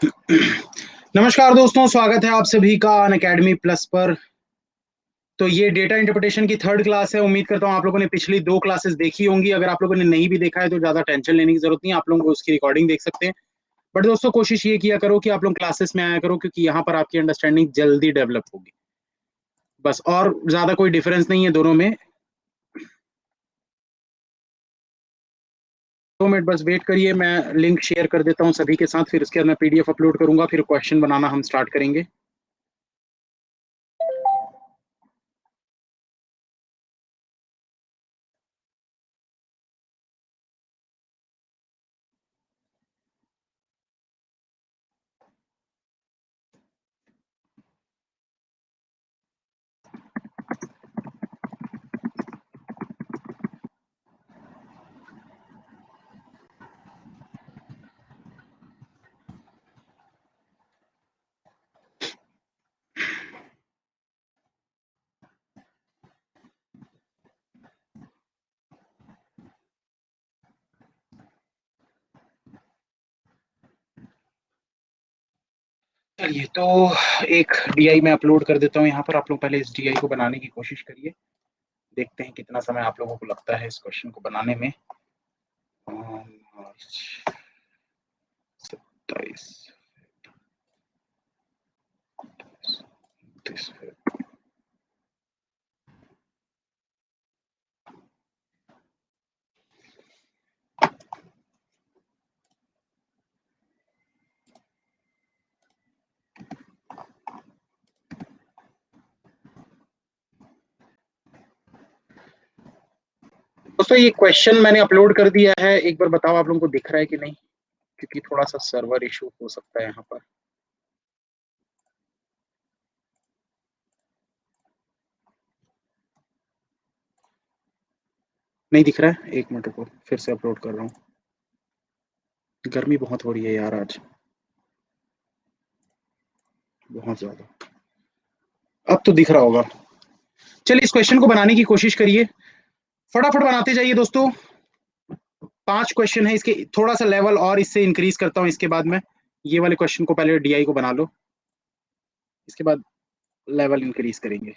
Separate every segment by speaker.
Speaker 1: नमस्कार दोस्तों, स्वागत है आप सभी का अनअकैडमी प्लस पर। तो ये डेटा इंटरप्रिटेशन की थर्ड क्लास है। उम्मीद करता हूँ आप लोगों ने पिछली दो क्लासेस देखी होंगी। अगर आप लोगों ने नहीं भी देखा है तो ज़्यादा टेंशन लेने की जरूरत नहीं है, आप लोगों को उसकी रिकॉर्डिंग देख सकते हैं। बट दोस्तों, कोशिश ये किया करो कि आप लोग क्लासेस में आया करो, क्योंकि यहाँ पर आपकी अंडरस्टैंडिंग जल्दी डेवलप होगी। बस, और ज़्यादा कोई डिफरेंस नहीं है दोनों में। 2 मिनट बस वेट करिए, मैं लिंक शेयर कर देता हूँ सभी के साथ, फिर उसके बाद मैं पीडीएफ अपलोड करूंगा, फिर क्वेश्चन बनाना हम स्टार्ट करेंगे। चलिए, तो एक डीआई में अपलोड कर देता हूँ यहाँ पर। आप लोग पहले इस डीआई को बनाने की कोशिश करिए। देखते हैं कितना समय आप लोगों को लगता है इस क्वेश्चन को बनाने में। मार्च 27। दोस्तों, ये क्वेश्चन मैंने अपलोड कर दिया है। एक बार बताओ आप लोगों को दिख रहा है कि नहीं, क्योंकि थोड़ा सा सर्वर इशू हो सकता है यहाँ पर। नहीं दिख रहा है? 1 मिनट रुको, फिर से अपलोड कर रहा हूँ। गर्मी बहुत हो रही है यार आज, बहुत ज्यादा। अब तो दिख रहा होगा। चलिए, इस क्वेश्चन को बनाने की कोशिश करिए, फटाफट बनाते जाइए दोस्तों। 5 क्वेश्चन है इसके, थोड़ा सा लेवल और इससे इंक्रीज करता हूँ इसके बाद में। ये वाले क्वेश्चन को पहले डीआई को बना लो, इसके बाद लेवल इंक्रीज करेंगे।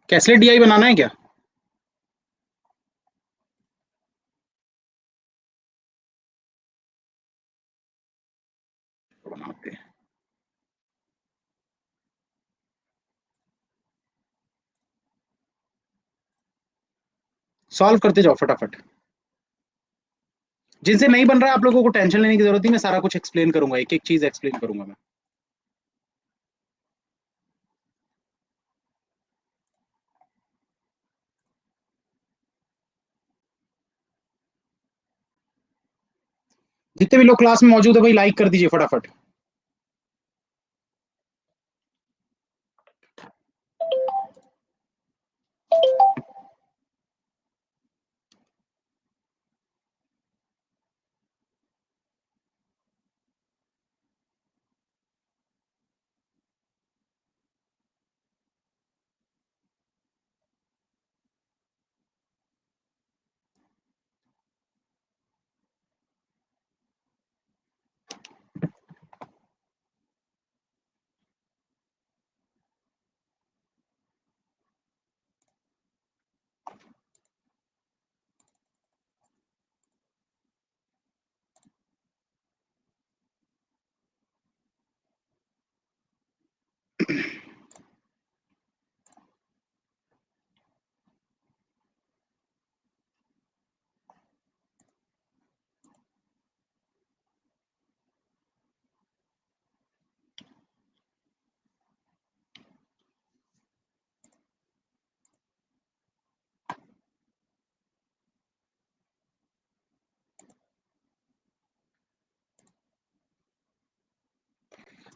Speaker 1: कैसलेट डीआई बनाना है क्या? बनाते हैं, सॉल्व करते जाओ फटाफट। जिनसे नहीं बन रहा है आप लोगों को टेंशन लेने की जरूरत नहीं, मैं सारा कुछ एक्सप्लेन करूंगा, एक एक चीज एक्सप्लेन करूंगा मैं। जितने भी लोग क्लास में मौजूद है भाई, लाइक कर दीजिए फटाफट।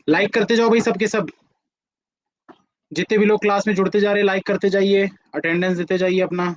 Speaker 1: लाइक करते जाओ भाई सबके सब, जितने भी लोग क्लास में जुड़ते जा रहे हैं लाइक करते जाइए, अटेंडेंस देते जाइए अपना।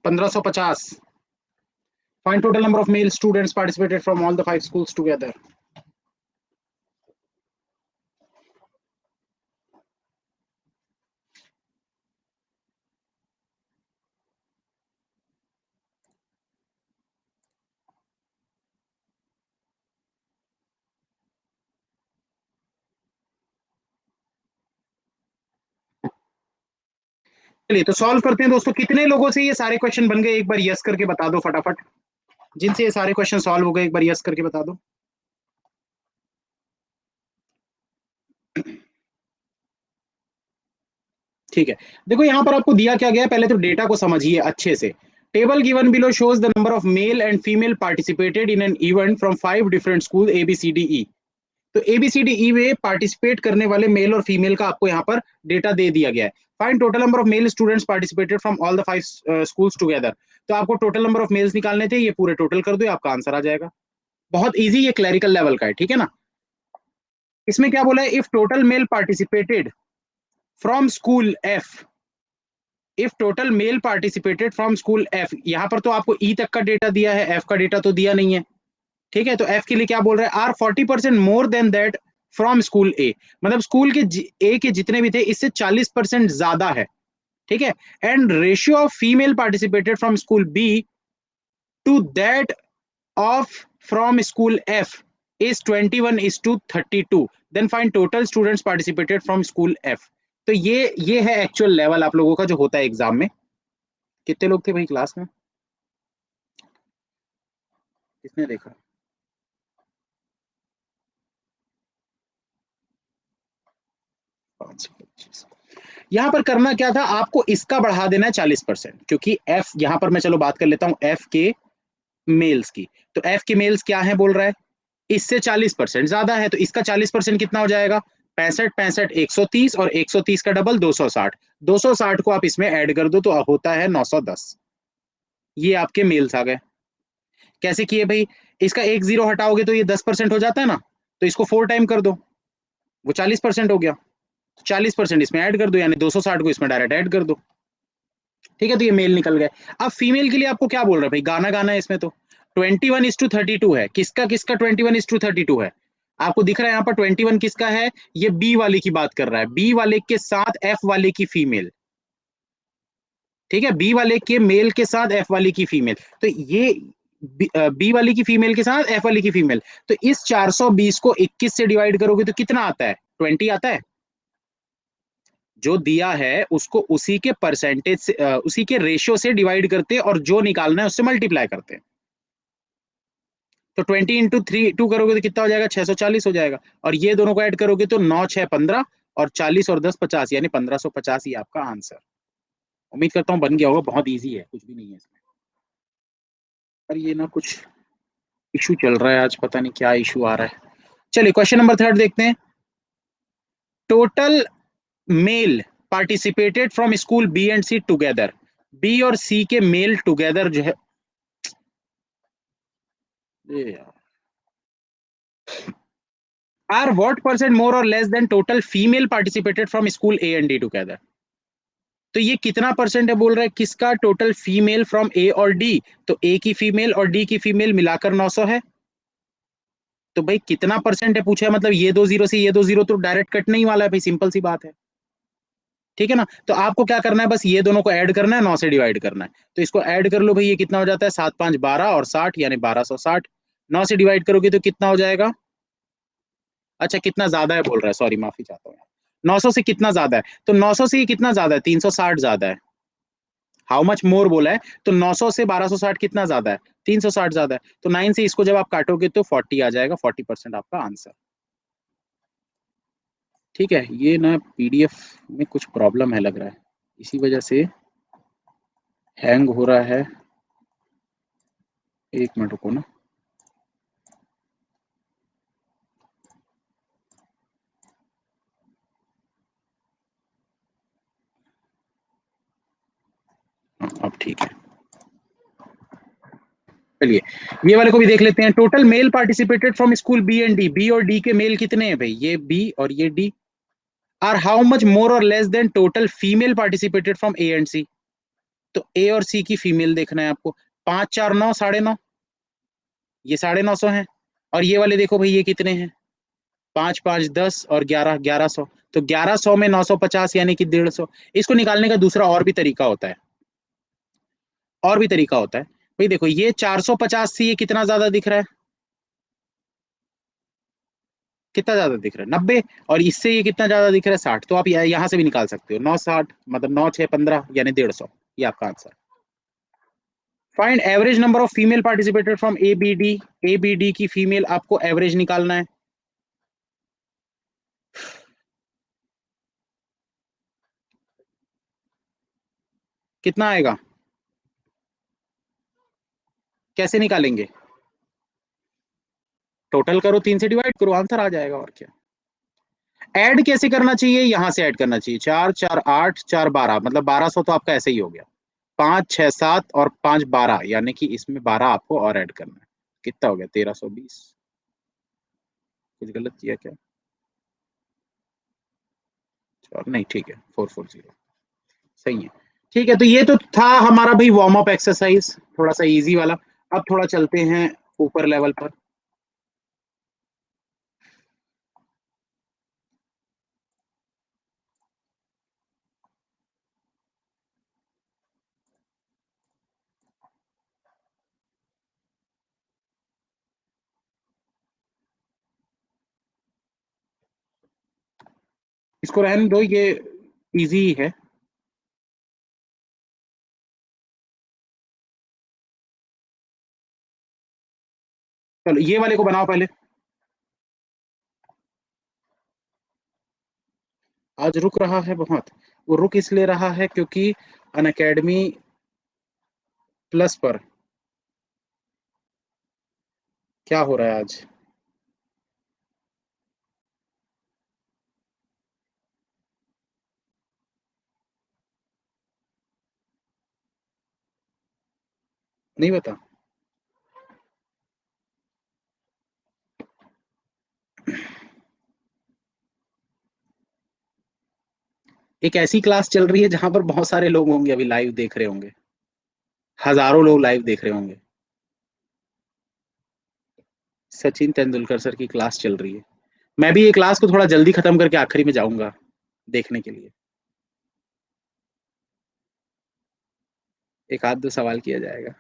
Speaker 1: पंद्रह सौ पचास। Find total number of mail students participated from all the 5 schools together. चलिए तो सॉल्व करते हैं दोस्तों। कितने लोगों से ये सारे क्वेश्चन बन गए, एक बार यस करके बता दो फटाफट। जिनसे ये सारे क्वेश्चन सॉल्व हो गए एक बार यस करके बता दो। ठीक है, देखो यहाँ पर आपको दिया क्या गया है, पहले तो डेटा को समझिए अच्छे से। Table given below shows the number of male and female participated in an event from 5 different school A B C D E. तो ए बी सी डी ई में पार्टिसिपेट करने वाले मेल और फीमेल का आपको यहाँ पर डेटा दे दिया गया है। Find total number of mail students participated from all the 5 schools together. तो आपको टोटल नंबर ऑफ मेल्स निकालने थे, ये पूरे टोटल कर दो, आपका आंसर आ जाएगा। बहुत इजी, ये क्लैरिकल लेवल का है, ठीक है ना। इसमें क्या बोला है, if total male participated from school F, if total male participated from school F, यहां पर तो आपको ई तक का डेटा दिया है, एफ का डेटा तो दिया नहीं है, ठीक है। तो एफ के लिए क्या बोल रहा है, are 40% more than that from school A, मतलब स्कूल के ए के जितने भी थे इससे 40% ज्यादा है, ठीक है। And ratio of female participated from school B to that of from school F is 21:32, then find total students participated from school F। तो ये है एक्चुअल लेवल आप लोगों का जो होता है एग्जाम में। कितने लोग थे भाई क्लास में, किसने देखा? 525। यहाँ पर करना क्या था, आपको इसका बढ़ा देना है 40%, क्योंकि एफ यहाँ पर मैं चलो बात कर लेता हूँ एफ के मेल्स की। तो एफ के मेल्स क्या है बोल रहा है, इससे 40% ज्यादा है, तो इसका 40% कितना हो जाएगा, 65 65 130, और 130 का डबल 260। 260 को आप इसमें ऐड कर दो तो होता है 910। ये आपके मेल्स आ गए। कैसे किए भाई, इसका एक जीरो हटाओगे तो ये 10% हो जाता है ना, तो इसको 4 टाइम कर दो, वो 40% हो गया। 40% इसमें ऐड कर दो, यानी 260 को इसमें डायरेक्ट ऐड कर दो, ठीक है। तो ये मेल निकल गए। अब फीमेल के लिए आपको क्या बोल रहा है भाई, गाना गाना है इसमें तो 21:32 है, किसका किसका 21:32 है, आपको दिख रहा है यहाँ पर 21 किसका है, ये बी वाले की बात कर रहा है, बी वाले के साथ एफ वाले की फीमेल, ठीक है। बी वाले के मेल के साथ एफ वाले की फीमेल, तो ये बी वाली की फीमेल के साथ एफ वाली की फीमेल। तो इस 420 को 21 से डिवाइड करोगे तो कितना आता है, 20 आता है। जो दिया है उसको उसी के परसेंटेज से उसी के रेशियो से डिवाइड करते हैं, और जो निकालना है उससे मल्टीप्लाई करते हैं। तो 20 × 3 2 करोगे तो कितना हो जाएगा, 640 हो जाएगा। और ये दोनों को ऐड करोगे तो 9 6 15, और 40 और 10 50, यानी 1550 ही आपका आंसर। उम्मीद करता हूँ बन गया होगा, बहुत ईजी है, कुछ भी नहीं है इसमें। और ये ना कुछ इशू चल रहा है आज, पता नहीं क्या इशू आ रहा है। चलिए क्वेश्चन नंबर 3 देखते हैं। Total male participated from school B and C together, B और सी के मेल टुगेदर जो है, आर व्हाट परसेंट मोर और less than total female participated from school A and D together. तो ये कितना परसेंट है बोल रहा है, किसका, टोटल फीमेल फ्रॉम ए और डी। तो ए की फीमेल और डी की फीमेल मिलाकर 900 है। तो भाई कितना परसेंट है पूछा है, मतलब ये दो जीरो से ये दो जीरो तो डायरेक्ट कटने ही वाला है भाई, सिंपल सी बात है, ठीक है ना। तो आपको क्या करना है, बस ये दोनों को ऐड करना है, 9 से डिवाइड करना है। तो इसको ऐड कर लो भाई, ये कितना हो जाता है, 7 5 12 और 60, यानी 1260। 9 से डिवाइड करोगे तो कितना हो जाएगा, अच्छा कितना ज्यादा है बोल रहा है, सॉरी माफी चाहता हूँ। 900 से कितना ज्यादा है, तो 900 से ये कितना ज्यादा है, 360 ज्यादा है। हाउ मच मोर बोला है, तो 900 से 1260 कितना ज्यादा है, 360 ज्यादा है। तो 9 से इसको जब आप काटोगे तो 40 आ जाएगा, 40% आपका आंसर। ठीक है, ये ना पीडीएफ में कुछ प्रॉब्लम है लग रहा है, इसी वजह से हैंग हो रहा है। एक मिनट रुको ना। हाँ, अब ठीक है। चलिए ये वाले को भी देख लेते हैं। Total male participated from school B and D, B और डी के मेल कितने हैं भाई, ये बी और ये D. Are how much more और less than total female participated from A and C. तो ए और सी की फीमेल देखना है आपको। 5 4 9 9.5, ये 950 है। और ये वाले देखो भाई ये कितने हैं, 5 5 10 और 11 1100। तो 1100 में 950 यानी कि 150। इसको निकालने का दूसरा और भी तरीका होता है, और भी तरीका होता है भाई। देखो ये 450 से ये कितना ज्यादा दिख रहा है, कितना ज्यादा दिख रहा है, 90। और इससे ये कितना ज्यादा दिख रहा है, 60। तो आप यहां से भी निकाल सकते हो, 960 मतलब 9 6 15 यानी 150। ये आपका आंसर। Find average number of female participated from A B D. A B D की फीमेल आपको एवरेज निकालना है। कितना आएगा, कैसे निकालेंगे, टोटल करो, 3 से डिवाइड करो, आंसर आ जाएगा और क्या। ऐड कैसे करना चाहिए, यहां से ऐड करना चाहिए, 4 4 8 4 12 मतलब 1200 तो आपका ऐसे ही हो गया। 5 6 7 और 5 12 यानी कि इसमें 12 आपको और ऐड करना है। कितना हो गया, 1320। कुछ गलत किया क्या, और नहीं ठीक है, 440 सही है। ठीक है, तो ये तो था हमारा भाई वार्म अप एक्सरसाइज, थोड़ा सा इजी वाला। अब थोड़ा चलते हैं ऊपर लेवल पर। इसको रहने दो, ये इजी है। चलो ये वाले को बनाओ पहले। आज रुक रहा है बहुत, वो रुक इसलिए रहा है क्योंकि अन अकेडमी प्लस पर क्या हो रहा है आज, नहीं बता। एक ऐसी क्लास चल रही है जहां पर बहुत सारे लोग होंगे अभी लाइव देख रहे होंगे, हजारों लोग लाइव देख रहे होंगे। सचिन तेंदुलकर सर की क्लास चल रही है। मैं भी ये क्लास को थोड़ा जल्दी खत्म करके आखिरी में जाऊंगा देखने के लिए। एक आध दो सवाल किया जाएगा।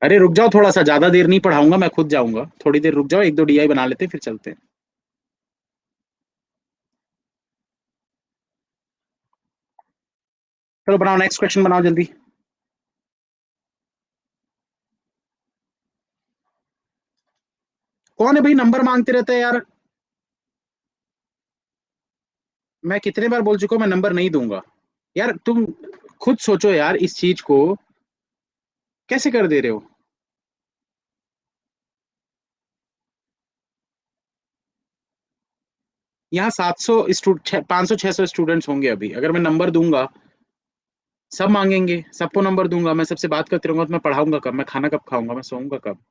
Speaker 1: अरे रुक जाओ थोड़ा सा, ज्यादा देर नहीं पढ़ाऊंगा, मैं खुद जाऊंगा, थोड़ी देर रुक जाओ, एक दो डीआई बना लेते हैं फिर चलते हैं। चलो बनाओ, नेक्स्ट क्वेश्चन बनाओ जल्दी। कौन है भाई नंबर मांगते रहता है यार। मैं कितने बार बोल चुका हूं मैं नंबर नहीं दूंगा। यार तुम खुद सोचो यार इस चीज को, कैसे कर दे रहे हो। यहाँ 700 स्टूडेंट, 500 600 स्टूडेंट्स होंगे अभी, अगर मैं नंबर दूंगा सब मांगेंगे, सबको नंबर दूंगा, मैं सबसे बात करते रहूंगा तो मैं पढ़ाऊंगा कब, मैं खाना कब खाऊंगा, मैं सोऊंगा कब।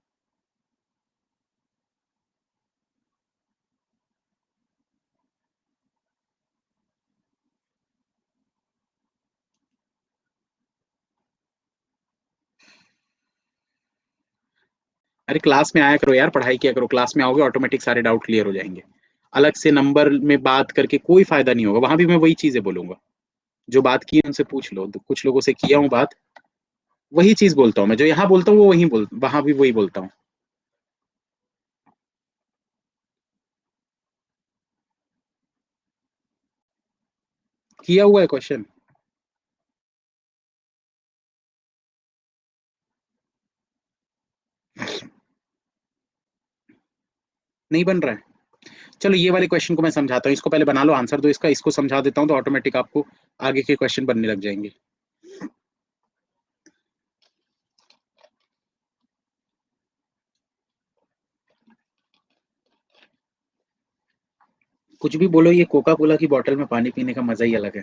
Speaker 1: अरे क्लास में आया करो यार, पढ़ाई किया करो, क्लास में आओगे ऑटोमेटिक सारे डाउट क्लियर हो जाएंगे। अलग से नंबर में बात करके कोई फायदा नहीं होगा, वहां भी मैं वही चीजें बोलूंगा जो बात की है उनसे पूछ लो, तो कुछ लोगों से किया हूँ बात, वही चीज बोलता हूँ मैं, जो यहाँ बोलता हूँ वो वही वहां भी वही बोलता हूँ। किया हुआ है क्वेश्चन? नहीं बन रहा है? चलो ये वाले क्वेश्चन को मैं समझाता हूँ, इसको पहले बना लो, आंसर दो इसका, इसको समझा देता हूँ तो ऑटोमेटिक आपको आगे के क्वेश्चन बनने लग जाएंगे। कुछ भी बोलो, ये कोका कोला की बोतल में पानी पीने का मजा ही अलग है।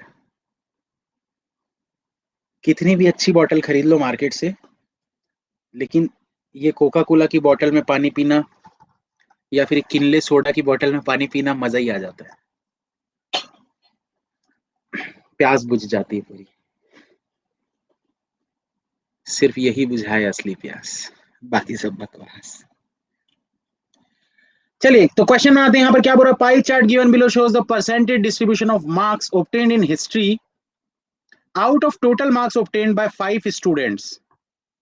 Speaker 1: कितनी भी अच्छी बोतल खरीद लो मार्केट से, लेकिन ये कोका कोला की बोतल में पानी पीना या फिर किनले सोडा की बोतल में पानी पीना मजा ही आ जाता है। प्यास बुझ जाती है पूरी। सिर्फ यही बुझाए असली प्यास, बाकी सब बकवास। चलिए तो क्वेश्चन में आते हैं। यहाँ पर क्या बोल रहा है, pie chart given below shows the percentage distribution of marks obtained in history out of total marks obtained by 5 students.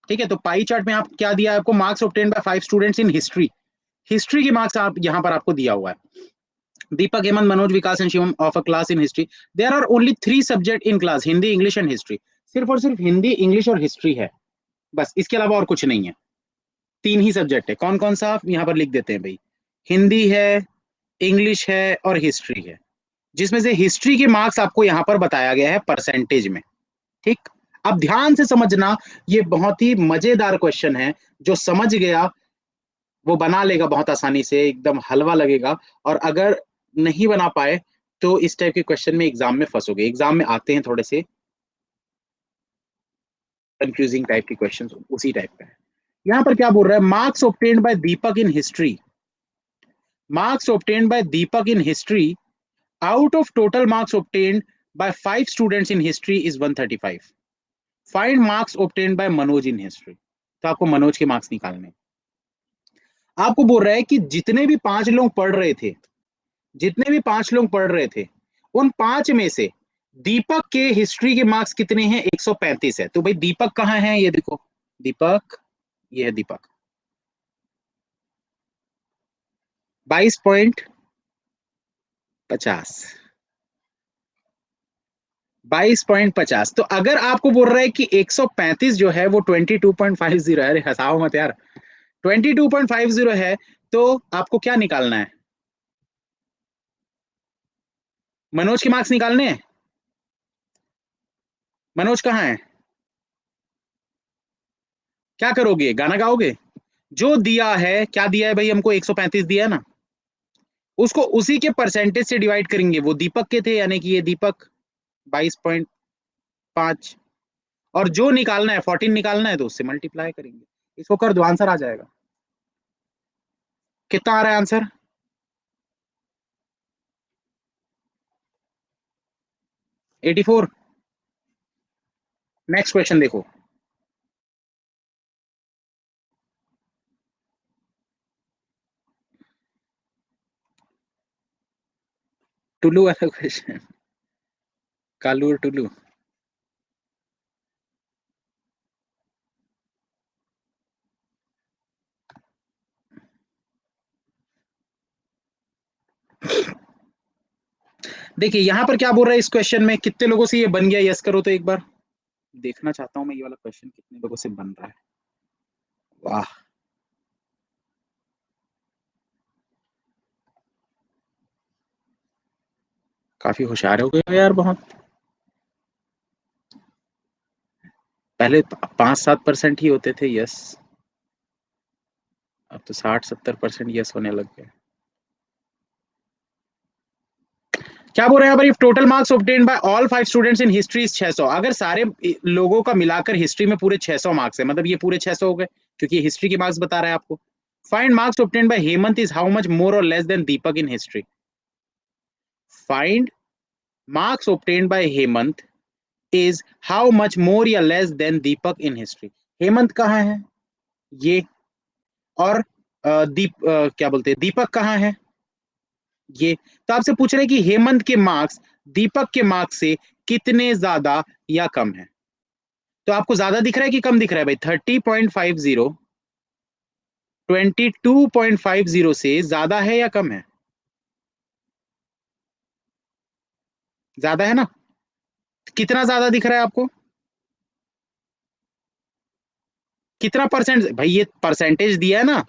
Speaker 1: ठीक है, तो पाई चार्ट में आप क्या दिया है आपको, marks obtained by 5 students in history. History की मार्क्स आप यहाँ पर आपको दिया हुआ है। Deepak, Hemant, Manoj, Vikas and Shivam of a class in history, there are only 3 subject in class, Hindi, English and history. सिर्फ और सिर्फ हिंदी, इंग्लिश और हिस्ट्री है, बस, इसके अलावा और कुछ नहीं है। 3 ही सब्जेक्ट है। कौन कौन सा आप यहाँ पर लिख देते हैं भाई, हिंदी है, इंग्लिश है और हिस्ट्री है, जिसमें से हिस्ट्री के मार्क्स आपको यहाँ पर बताया गया है परसेंटेज में। ठीक, अब ध्यान से समझना, ये बहुत ही मजेदार क्वेश्चन है। जो समझ गया वो बना लेगा बहुत आसानी से, एकदम हलवा लगेगा। और अगर नहीं बना पाए तो इस टाइप के क्वेश्चन में एग्जाम में फंसोगे। एग्जाम में आते हैं थोड़े से कंफ्यूजिंग टाइप के क्वेश्चन, उसी टाइप का है। यहाँ पर क्या बोल रहा है, marks obtained by Deepak in history, marks obtained by Deepak in history out of total marks obtained by 5 students in history is 135। Find marks obtained bye Manoj in history. तो आपको मनोज के मार्क्स निकालने। आपको बोल रहा है कि जितने भी 5 लोग पढ़ रहे थे, जितने भी 5 लोग पढ़ रहे थे, उन 5 में से दीपक के हिस्ट्री के मार्क्स कितने हैं, 135 है। तो भाई दीपक कहाँ है, ये देखो, दीपक, ये है दीपक, 22.50, 22.50। तो अगर आपको बोल रहा है कि 135 जो है वो 22.50 है, अरे हंसाओ मत यार, 22.50 है, तो आपको क्या निकालना है, मनोज के मार्क्स निकालने हैं। मनोज कहाँ है, क्या करोगे, गाना गाओगे? जो दिया है, क्या दिया है भाई हमको, 135 दिया है ना, उसको उसी के परसेंटेज से डिवाइड करेंगे। वो दीपक के थे, यानी कि ये दीपक 22.5, और जो निकालना है 14 निकालना है तो उससे मल्टीप्लाई करेंगे। इसको कर दो, आंसर आ जाएगा। कितना आ रहा है आंसर, 84। नेक्स्ट क्वेश्चन देखो, टुल्लू वाला क्वेश्चन, कालू और टुल्लू। देखिए यहाँ पर क्या बोल रहा है, इस क्वेश्चन में कितने लोगों से ये बन गया, यस करो तो एक बार देखना चाहता हूं मैं, ये वाला क्वेश्चन कितने लोगों से बन रहा है। वाह, काफी होशियार हो गए हो यार बहुत। पहले 5-7% ही होते थे यस, अब तो 60-70% यस होने लग गए। क्या बोल रहे हैं भाई, total marks obtained bye all 5 students in history is 600। अगर सारे लोगों का मिलाकर हिस्ट्री में पूरे 600 मार्क्स है, मतलब ये पूरे 600 हो गए, क्योंकि हिस्ट्री के मार्क्स बता रहा है आपको। Find marks obtained by Hemant is how much more और less than Deepak in history. Find marks obtained by Hemant is how much more या less than Deepak in history. Hemant कहाँ है, ये, और क्या बोलते हैं, दीपक कहाँ है, ये। तो आपसे पूछ रहे हैं कि हेमंत के मार्क्स दीपक के मार्क्स से कितने ज्यादा या कम है। तो आपको ज्यादा दिख रहा है कि कम दिख रहा है भाई, 30.50 22.50 से ज्यादा है या कम है, ज्यादा है ना। कितना ज्यादा दिख रहा है आपको? कितना परसेंट भाई, ये परसेंटेज दिया है ना,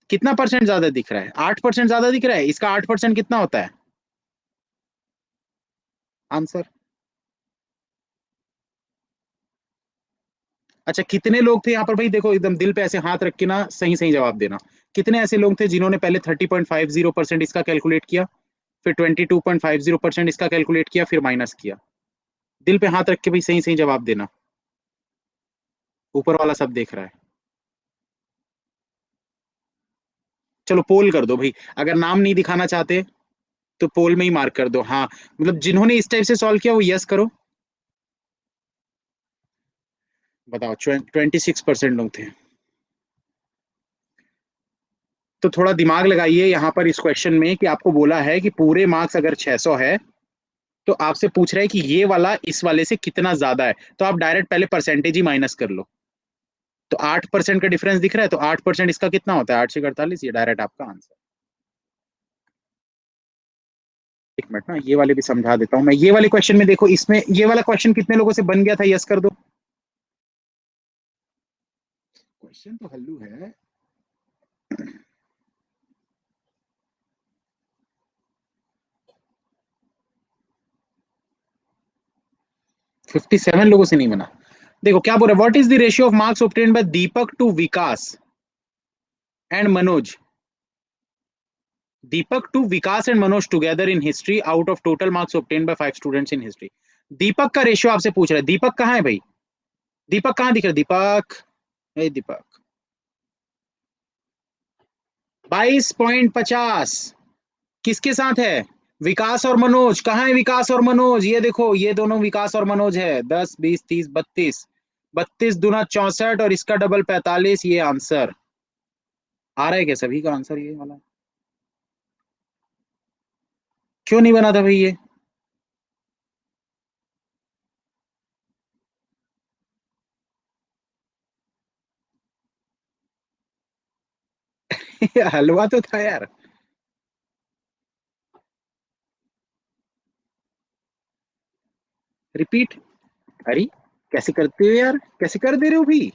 Speaker 1: कितना परसेंट ज्यादा दिख रहा है? 8% ज्यादा दिख रहा है। इसका 8% कितना होता है आंसर? अच्छा, कितने लोग थे यहाँ पर भाई? देखो एकदम दिल पे ऐसे हाथ रख के ना सही सही जवाब देना। कितने ऐसे लोग थे जिन्होंने पहले 30.50% इसका कैलकुलेट किया, फिर 22.50% इसका कैलकुलेट किया, फिर माइनस किया? दिल पे हाथ रख के भाई सही सही जवाब देना। ऊपर वाला सब देख रहा है। चलो पोल कर दो भाई, अगर नाम नहीं दिखाना चाहते तो पोल में ही मार्क कर दो। हाँ, मतलब जिन्होंने इस टाइप से सॉल्व किया वो यस करो। बताओ, 26% लोग थे। तो थोड़ा दिमाग लगाइए यहाँ पर इस क्वेश्चन में, कि आपको बोला है कि पूरे मार्क्स अगर 600 है, तो आपसे पूछ रहा है कि ये वाला इस वाले से कितना ज्यादा है, तो आप डायरेक्ट पहले परसेंटेज ही माइनस कर लो। तो 8% का डिफरेंस दिख रहा है, तो 8% इसका कितना होता है? 8 से 48, ये डायरेक्ट आपका आंसर। एक मिनट ना, ये वाले भी समझा देता हूँ मैं। ये वाले क्वेश्चन में देखो, इसमें ये वाला क्वेश्चन कितने लोगों से बन गया था? यस कर दो। क्वेश्चन तो हल्लू है। 57 लोगों से नहीं बना। देखो क्या बोल रहा है, what is the ratio of marks obtained by Deepak to Vikas and Manoj? Deepak to Vikas and Manoj together in history out of total marks obtained by 5 students in history. Deepak का रेशियो आपसे पूछ रहा है। दीपक कहाँ है भाई? दीपक कहाँ दिख रहा है? दीपक, ए दीपक, 22.50 किसके साथ है? विकास और मनोज। कहाँ है विकास और मनोज? ये देखो, ये दोनों विकास और मनोज है। 10 20 30 32, 32 दूना 64 और इसका डबल 45। ये आंसर आ रहा है क्या सभी का आंसर ये वाला? क्यों नहीं बना था भाई ये? हलवा तो था यार। रिपीट? अरे कैसे करते हो यार, कैसे कर दे रहे हो भाई?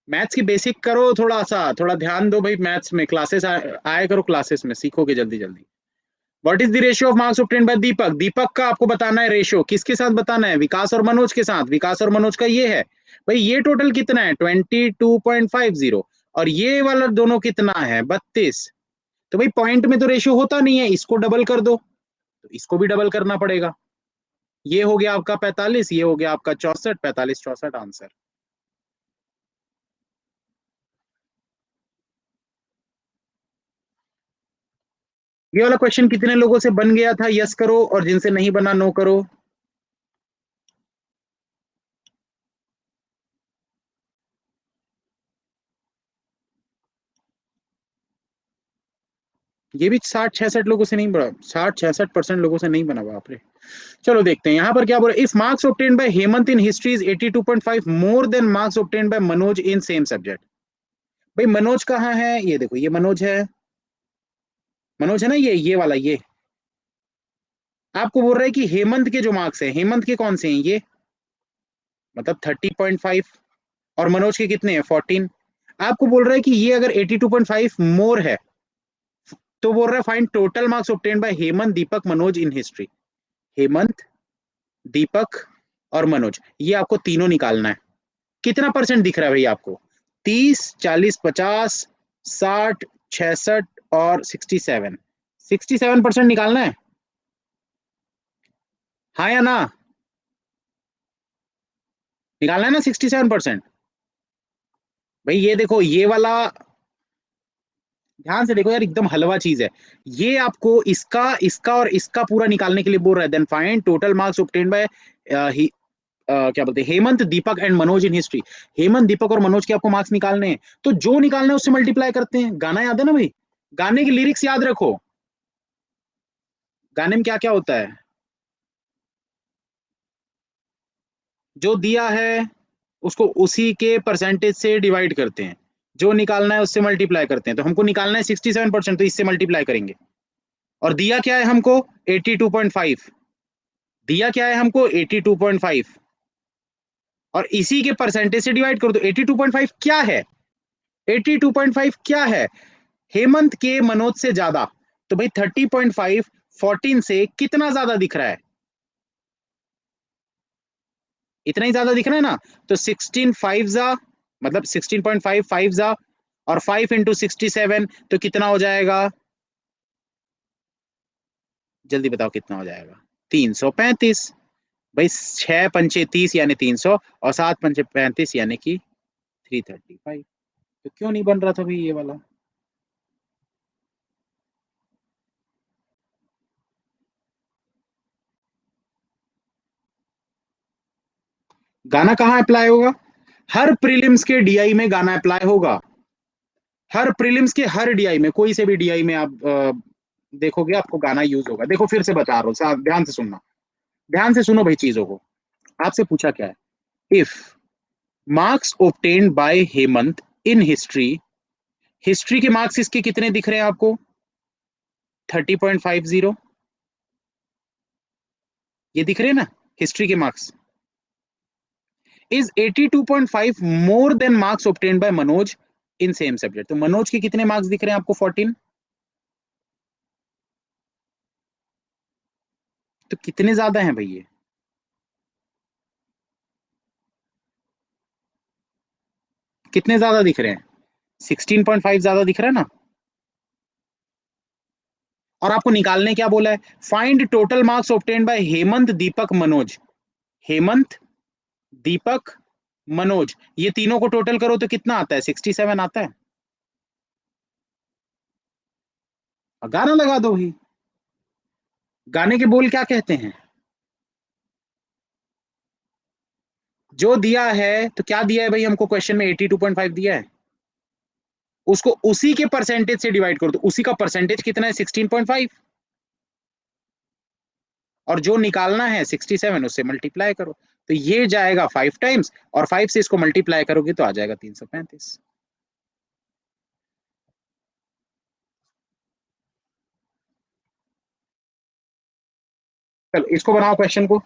Speaker 1: मैथ्स की बेसिक करो थोड़ा सा, थोड़ा ध्यान दो भाई मैथ्स में। क्लासेस आए करो, क्लासेस में सीखोगे जल्दी जल्दी। What is the ratio of marks obtained by Deepak? Deepak का आपको बताना है रेशियो। किसके साथ बताना है? विकास और मनोज के साथ। विकास और मनोज का ये है भाई, ये टोटल कितना है? 22.50। और ये वाला दोनों कितना है? 32। तो भाई पॉइंट में तो रेशियो होता नहीं है, इसको डबल कर दो। तो इसको भी डबल करना पड़ेगा। ये हो गया आपका 45, ये हो गया आपका 64। 45 64 आंसर। ये वाला क्वेश्चन कितने लोगों से बन गया था? यस करो, और जिनसे नहीं बना नो करो। ये भी 60 66 लोगों से नहीं बना। 60 66% लोगों से नहीं बना, बाप रे। चलो देखते हैं यहाँ पर क्या बोल रहा है। If marks obtained by Hemant in history is 82.5 more than marks obtained bye Manoj in same subject. भाई मनोज कहाँ है? ये देखो, ये मनोज है। मनोज है ना, ये वाला ये। आपको बोल रहा है कि हेमंत के जो मार्क्स है, हेमंत के कौन से हैं ये? मतलब 30.5। और मनोज के कितने हैं? 14। आपको बोल रहा है कि ये अगर 82.5 मोर है, तो बोल रहा है find total marks obtained by Hemant Deepak Manoj in history. Hemant, Deepak और मनोज, ये आपको तीनों निकालना है। कितना परसेंट दिख रहा है भाई आपको? 30 40 50 60 66 और 67। 67% निकालना है। हाँ या ना? निकालना है ना 67%? भाई ये देखो, ये वाला ध्यान से देखो यार, एकदम हलवा चीज है। ये आपको इसका इसका और इसका पूरा निकालने के लिए बोल रहा है। Then find total marks obtained by क्या बोलते हैं, Hemant Deepak and Manoj in history. Hemant Deepak और मनोज के आपको मार्क्स निकालने हैं, तो जो निकालना है उससे मल्टीप्लाई करते हैं। गाना याद है ना भाई? गाने की लिरिक्स याद रखो। गाने में क्या क्या होता है? जो दिया है उसको उसी के परसेंटेज से डिवाइड करते हैं, जो निकालना है उससे मल्टीप्लाई करते हैं। तो हमको निकालना है 67%, तो इससे मल्टीप्लाई करेंगे। और दिया क्या है हमको? 82.5। दिया क्या है हमको 82.5, और इसी के परसेंटेज से डिवाइड करो तो 82.5 क्या है, 82.5 क्या है, हेमंत के मनोज से ज्यादा। तो भाई 30.5 14 से कितना ज्यादा दिख रहा है, इतना ही ज्यादा दिख रहा है ना। तो 16 5 जा, मतलब 16.5 5 जा, और 5 इंटू 67, तो कितना हो जाएगा, जल्दी बताओ कितना हो जाएगा, 335। भाई 6 पंचे 30 यानी 300, और 7 पंचे 35 यानी कि 335। तो क्यों नहीं बन रहा था भाई ये वाला। गाना कहाँ अप्लाई होगा, हर प्रीलिम्स के डीआई में गाना अप्लाई होगा, हर प्रीलिम्स के हर डीआई में, कोई से भी डीआई में आप देखोगे आपको गाना यूज होगा। देखो फिर से बता रहा हूँ, ध्यान से सुनना, ध्यान से सुनो भाई चीजों को। आपसे पूछा क्या है, if marks obtained by Hemant in history, history के मार्क्स इसके कितने दिख रहे हैं आपको, 30.50, ये दिख रहे हैं ना, हिस्ट्री के marks. Is 82.5 more than marks obtained by Manoj in same subject, तो मनोज के कितने मार्क्स दिख रहे हैं आपको, 14। तो कितने ज्यादा हैं भाई ये, कितने ज्यादा दिख रहे हैं, 16.5 ज्यादा दिख रहा है ना। और आपको निकालने क्या बोला है, find total marks obtained by Hemant Deepak Manoj, Hemant Deepak Manoj, ये तीनों को टोटल करो तो कितना आता है, 67 आता है। और गाना लगा दो ही, गाने के बोल क्या कहते हैं, जो दिया है, तो क्या दिया है भाई हमको क्वेश्चन में, 82.5 दिया है, उसको उसी के परसेंटेज से डिवाइड करो, तो उसी का परसेंटेज कितना है, 16.5, और जो निकालना है 67, उससे मल्टीप्लाई करो, तो ये जाएगा 5 टाइम्स, और 5 से इसको मल्टीप्लाई करोगे तो आ जाएगा 335। चलो इसको बनाओ क्वेश्चन को।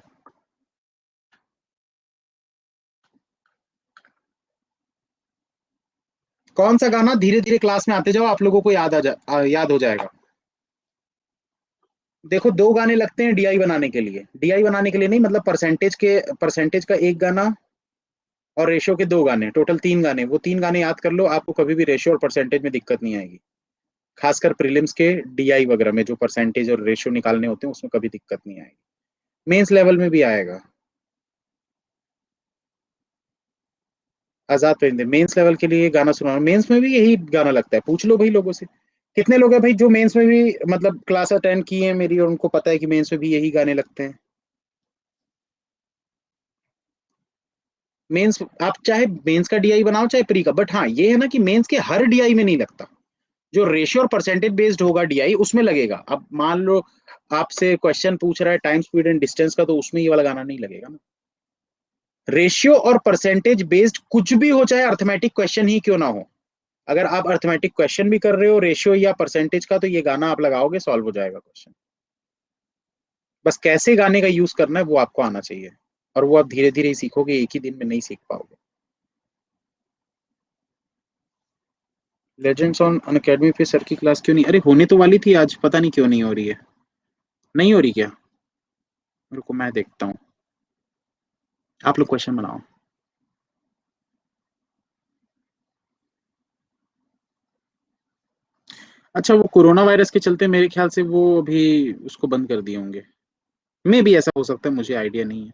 Speaker 1: कौन सा गाना, धीरे धीरे क्लास में आते जाओ, आप लोगों को याद हो जाएगा। देखो दो गाने लगते हैं डीआई बनाने के लिए, डीआई बनाने के लिए नहीं, मतलब परसेंटेज का एक गाना, और रेशियो के दो गाने, टोटल 3 गाने, वो 3 गाने याद कर लो, आपको कभी भी रेशियो और परसेंटेज में दिक्कत नहीं आएगी। खासकर प्रीलिम्स के डीआई वगैरह में जो परसेंटेज और रेशियो निकालने होते हैं उसमें कभी दिक्कत नहीं आएगी, मेंस लेवल में भी आएगा। आजाद परिंदे मेंस लेवल के लिए गाना सुना, मेंस में भी यही गाना लगता है, पूछ लो भाई लोगों से। कितने लोग हैं भाई जो मेंस में भी, मतलब क्लास अटेंड की है मेरी, और उनको पता है कि मेंस में भी यही गाने लगते हैं। मेंस आप चाहे मेंस का डीआई बनाओ चाहे प्री का, बट हाँ ये है ना कि मेंस के हर डीआई में नहीं लगता, जो रेशियो और परसेंटेज बेस्ड होगा डीआई उसमें लगेगा। अब मान लो आपसे क्वेश्चन पूछ रहा है टाइम स्पीड एंड डिस्टेंस का, तो उसमें ये वाला गाना नहीं लगेगा ना। रेशियो और परसेंटेज बेस्ड कुछ भी हो, चाहे अर्थमेटिक क्वेश्चन ही क्यों ना हो, अगर आप अर्थमेटिक क्वेश्चन भी कर रहे हो रेशियो या परसेंटेज का, तो ये गाना आप लगाओगे, सॉल्व हो जाएगा क्वेश्चन। बस कैसे गाने का यूज करना है वो आपको आना चाहिए, और वो आप धीरे धीरे ही सीखोगे, एक ही दिन में नहीं सीख पाओगे। लेजेंड्स ऑन अन अकेडमी पे सर की क्लास क्यों नहीं, अरे होने तो वाली थी आज, पता नहीं क्यों नहीं हो रही है, नहीं हो रही क्या, रुको मैं देखता हूँ, आप लोग क्वेश्चन बनाओ। अच्छा वो कोरोना वायरस के चलते मेरे ख्याल से वो अभी उसको बंद कर दिए होंगे, मे भी ऐसा हो सकता है, मुझे आइडिया नहीं है।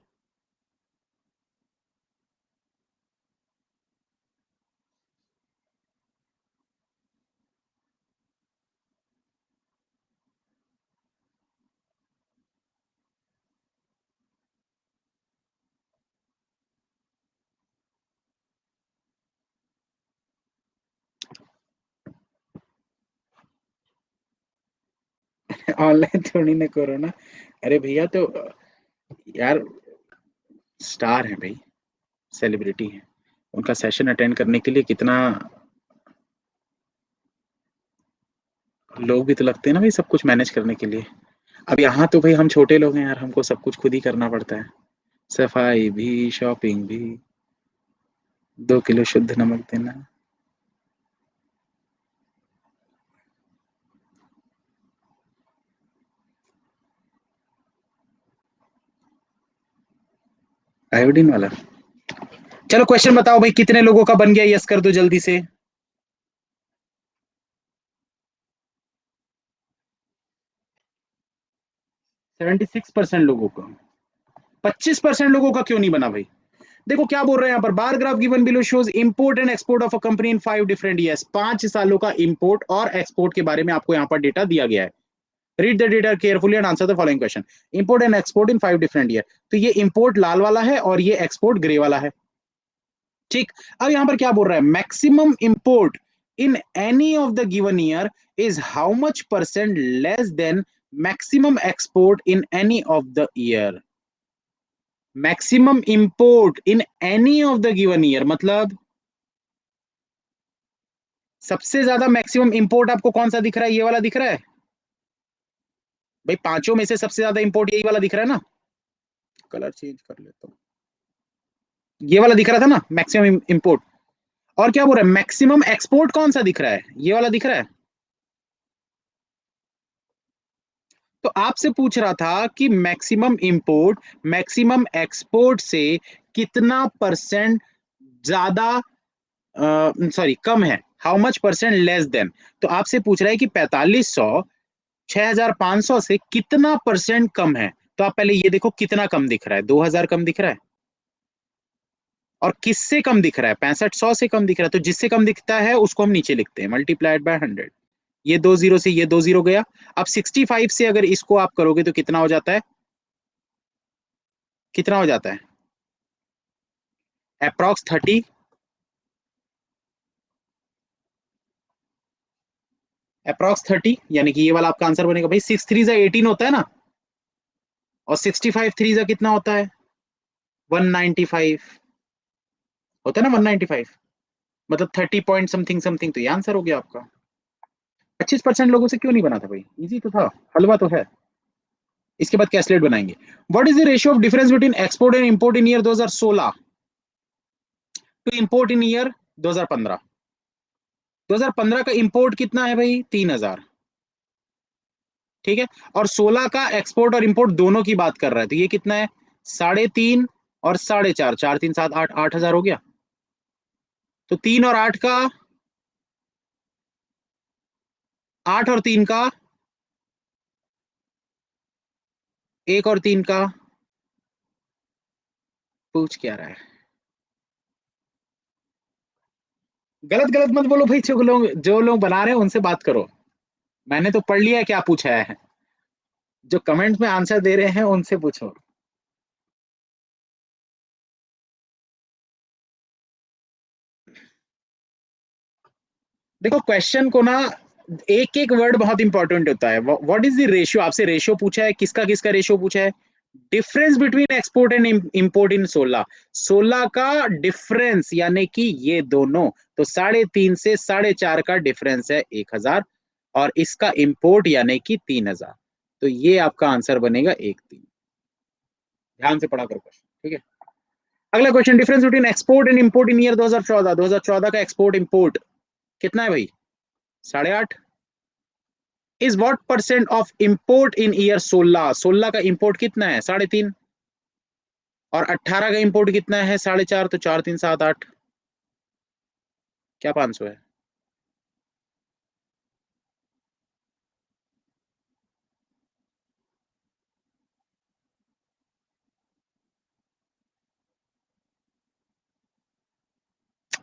Speaker 1: ऑनलाइन थोड़ी ना कोरोना, अरे भैया तो यार स्टार है भाई, सेलिब्रिटी है, उनका सेशन अटेंड करने के लिए कितना लोग भी तो लगते हैं ना भाई, सब कुछ मैनेज करने के लिए। अब यहाँ तो भाई हम छोटे लोग हैं यार, हमको सब कुछ खुद ही करना पड़ता है, सफाई भी, शॉपिंग भी। 2 किलो शुद्ध नमक देना। आयोडीन वाला। चलो क्वेश्चन बताओ भाई, कितने लोगों का बन गया, यस कर दो जल्दी से। 76% लोगों का। 25% लोगों का क्यों नहीं बना भाई? देखो क्या बोल रहे हैं यहाँ पर, bar graph given below shows import and export of a company in 5 different years. 5 सालों का इंपोर्ट और एक्सपोर्ट के बारे में आपको यहाँ पर डेटा दिया गया है। Read the data carefully and answer the following question. Import and export in 5 different year. तो ये इंपोर्ट लाल वाला है और ये एक्सपोर्ट ग्रे वाला है। ठीक। अब यहां पर क्या बोल रहा है, maximum import in any of the given year is how much percent less than maximum export in any of the year. Maximum import in any of the given year मतलब सबसे ज्यादा मैक्सिमम इंपोर्ट आपको कौन सा दिख रहा है, ये वाला दिख रहा है भाई। पांचों में से सबसे ज्यादा इंपोर्ट यही वाला दिख रहा है ना। कलर चेंज कर लेता हूं। ये वाला दिख रहा था ना मैक्सिमम इंपोर्ट। और क्या बोल रहा है, मैक्सिमम एक्सपोर्ट कौन सा दिख रहा है, ये वाला दिख रहा है। तो आपसे पूछ रहा था कि मैक्सिमम इंपोर्ट मैक्सिमम एक्सपोर्ट से कितना परसेंट ज्यादा, सॉरी कम है, how much percent less than. तो आपसे पूछ रहा है कि 4500 6500 से कितना परसेंट कम है। तो आप पहले ये देखो कितना कम दिख रहा है, 2000 कम दिख रहा है। और किससे कम दिख रहा है, 6500 से कम दिख रहा है। तो जिससे कम दिखता है उसको हम नीचे लिखते हैं, मल्टीप्लाइड बाय 100। ये 2 जीरो से ये 2 जीरो गया। अब 65 से अगर इसको आप करोगे तो कितना हो जाता है, कितना हो जाता है, अप्रॉक्स 30। अप्रॉक्स 30 यानी कि ये वाला आपका आंसर बनेगा भाई। 6 3 18 होता है ना। और 65 3 कितना होता है, 195 होता है ना, 195। मतलब 30 पॉइंट समथिंग समथिंग। तो ये आंसर हो गया आपका। 25% लोगों से क्यों नहीं बना था भाई, इजी तो था, हलवा तो है। इसके बाद कैसलेट बनाएंगे। What is the ratio of difference between export and import in year 2016 to import in year 2015। 2015 का इंपोर्ट कितना है भाई, 3000। ठीक है। और 16 का एक्सपोर्ट और इंपोर्ट दोनों की बात कर रहा है, तो ये कितना है, 3.5 और 4.5, 4 3 7 8, 8000 हो गया। तो 3 और 8 का, 8 और 3 का, 1 और 3 का। पूछ क्या रहा है, गलत गलत मत बोलो भाई। जो लोग बना रहे हैं उनसे बात करो। मैंने तो पढ़ लिया है क्या पूछा है। जो कमेंट में आंसर दे रहे हैं उनसे पूछो। देखो क्वेश्चन को ना, एक एक वर्ड बहुत इंपॉर्टेंट होता है। व्हाट इज द रेशियो, आपसे रेशियो पूछा है, किसका किसका रेशियो पूछा है। Difference between export and import इन 16। 16 का डिफरेंस यानी कि ये दोनों। तो 3.5 से 4.5 का डिफरेंस है 1000। और इसका इंपोर्ट यानी कि 3000। तो ये आपका आंसर बनेगा 1 3। ध्यान से पढ़ा करो क्वेश्चन, ठीक है। अगला question, difference between export and import in year 2014। 2014 का एक्सपोर्ट इंपोर्ट कितना है भाई, 8.5। Is what percent of import in year 16। 16 का इंपोर्ट कितना है, 3.5। और 18 का इंपोर्ट कितना है, 4.5। तो 4 3 7 8, क्या 500 है।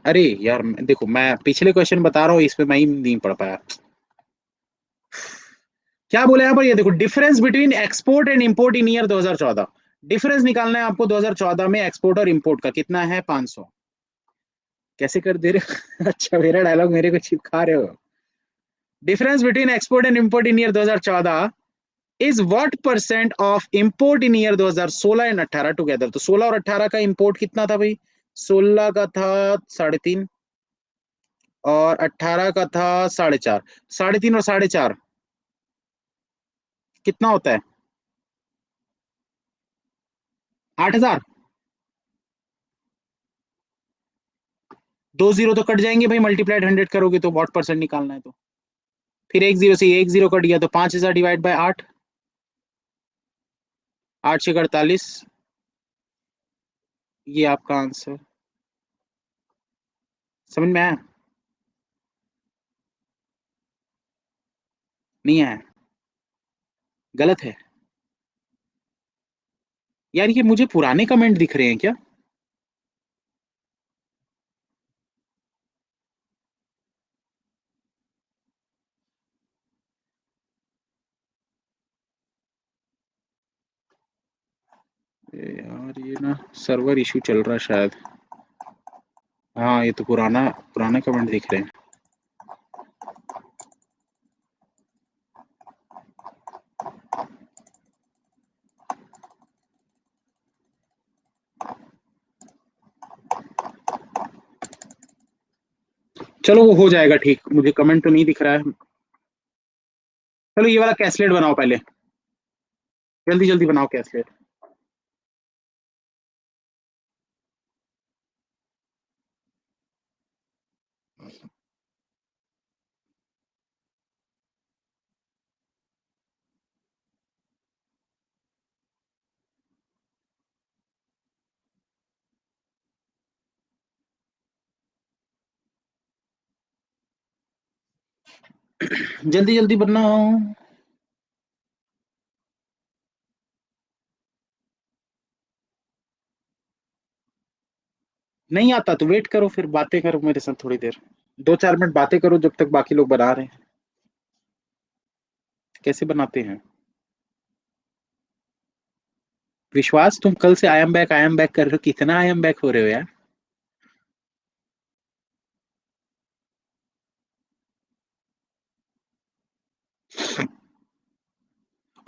Speaker 1: अरे यार देखो, मैं पिछले क्वेश्चन बता रहा हूँ, इस पे मैं ही नहीं पढ़ पाया। क्या बोले यहाँ पर, ये देखो, difference between export and import in year 2014। Difference निकालना है आपको 2014 में एक्सपोर्ट और इंपोर्ट का, कितना है, 500। कैसे कर दे रहे हो अच्छा, मेरा डायलॉग मेरे को चिपका रहे हो। Difference between export and import in year 2014 is what percent of import in year 2016 and 18 together. तो 16 और 18 का इंपोर्ट कितना था भाई, 16 का था 3.5 और 18 का था 4.5। 3.5 और 4.5 कितना होता है, 8,000। 2 जीरो तो कट जाएंगे भाई, मल्टीप्लाइड 100 करोगे तो, वॉट परसेंट निकालना है तो। फिर एक जीरो से एक जीरो कट गया तो 5,000 डिवाइड बाय 8, 8 से 48। ये आपका आंसर। समझ में आया? नहीं आया? गलत है यार, ये मुझे पुराने कमेंट दिख रहे हैं क्या? यार ये ना सर्वर इशू चल रहा है शायद। हाँ ये तो पुराना पुराना कमेंट दिख रहे हैं। चलो वो हो जाएगा ठीक, मुझे कमेंट तो नहीं दिख रहा है। चलो ये वाला कैसलेट बनाओ पहले, जल्दी जल्दी बनाओ कैसलेट। जल्दी जल्दी बनाओ। नहीं आता तो वेट करो, फिर बातें करो मेरे साथ थोड़ी देर, 2-4 मिनट बातें करो जब तक बाकी लोग बना रहे हैं। कैसे बनाते हैं? विश्वास, तुम कल से आई एम बैक कर रहे हो, कितना आई एम बैक हो रहे हो यार।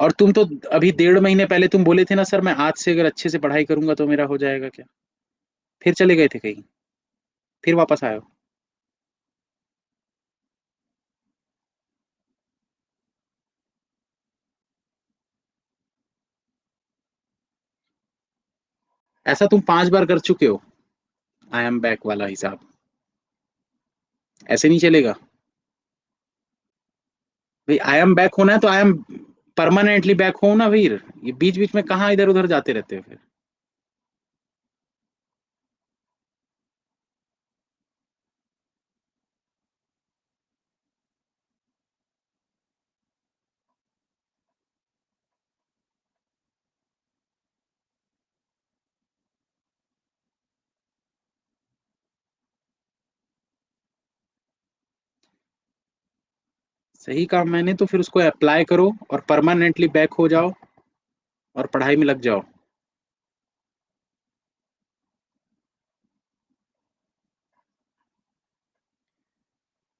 Speaker 1: और तुम तो अभी 1.5 महीने पहले तुम बोले थे ना सर, मैं आज से अगर अच्छे से पढ़ाई करूंगा तो मेरा हो जाएगा क्या। फिर चले गए थे कहीं, फिर वापस आए हो। ऐसा तुम 5 बार कर चुके हो, आई एम बैक वाला हिसाब। ऐसे नहीं चलेगा भाई, आई एम बैक होना है तो आई एम परमानेंटली बैक हो ना फिर। ये बीच बीच में कहाँ इधर उधर जाते रहते हो फिर। सही काम मैंने, तो फिर उसको अप्लाई करो और परमानेंटली बैक हो जाओ और पढ़ाई में लग जाओ।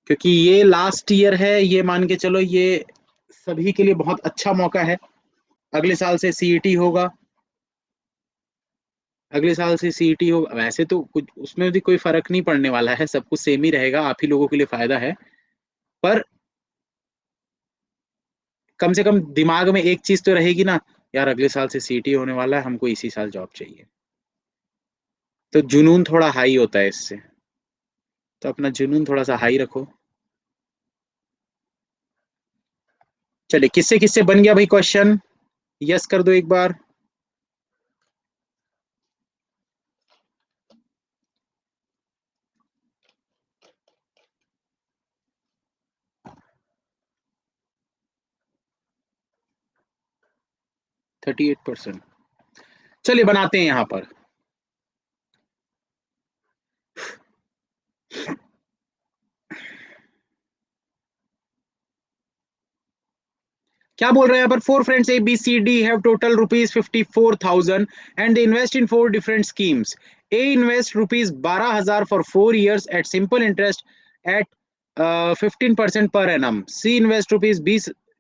Speaker 1: क्योंकि ये लास्ट ईयर है, ये मान के चलो, ये सभी के लिए बहुत अच्छा मौका है। अगले साल से सीईटी होगा, अगले साल से सीईटी होगा। वैसे तो कुछ उसमें भी कोई फर्क नहीं पड़ने वाला है, सब कुछ सेम ही रहेगा, आप ही लोगों के लिए फायदा है। पर कम से कम दिमाग में एक चीज तो रहेगी ना, यार अगले साल से सीईटी होने वाला है, हमको इसी साल जॉब चाहिए। तो जुनून थोड़ा हाई होता है इससे। तो अपना जुनून थोड़ा सा हाई रखो। चलिए, किससे किससे बन गया भाई क्वेश्चन? यस कर दो एक बार। 38%। चलिए बनाते हैं यहां पर। क्या बोल रहे हैं यहाँ पर? Four friends A B C D have total rupees 54,000 and they invest in 4 different schemes. A invest rupees 12,000 for 4 years at simple interest at 15% per annum. C invest rupees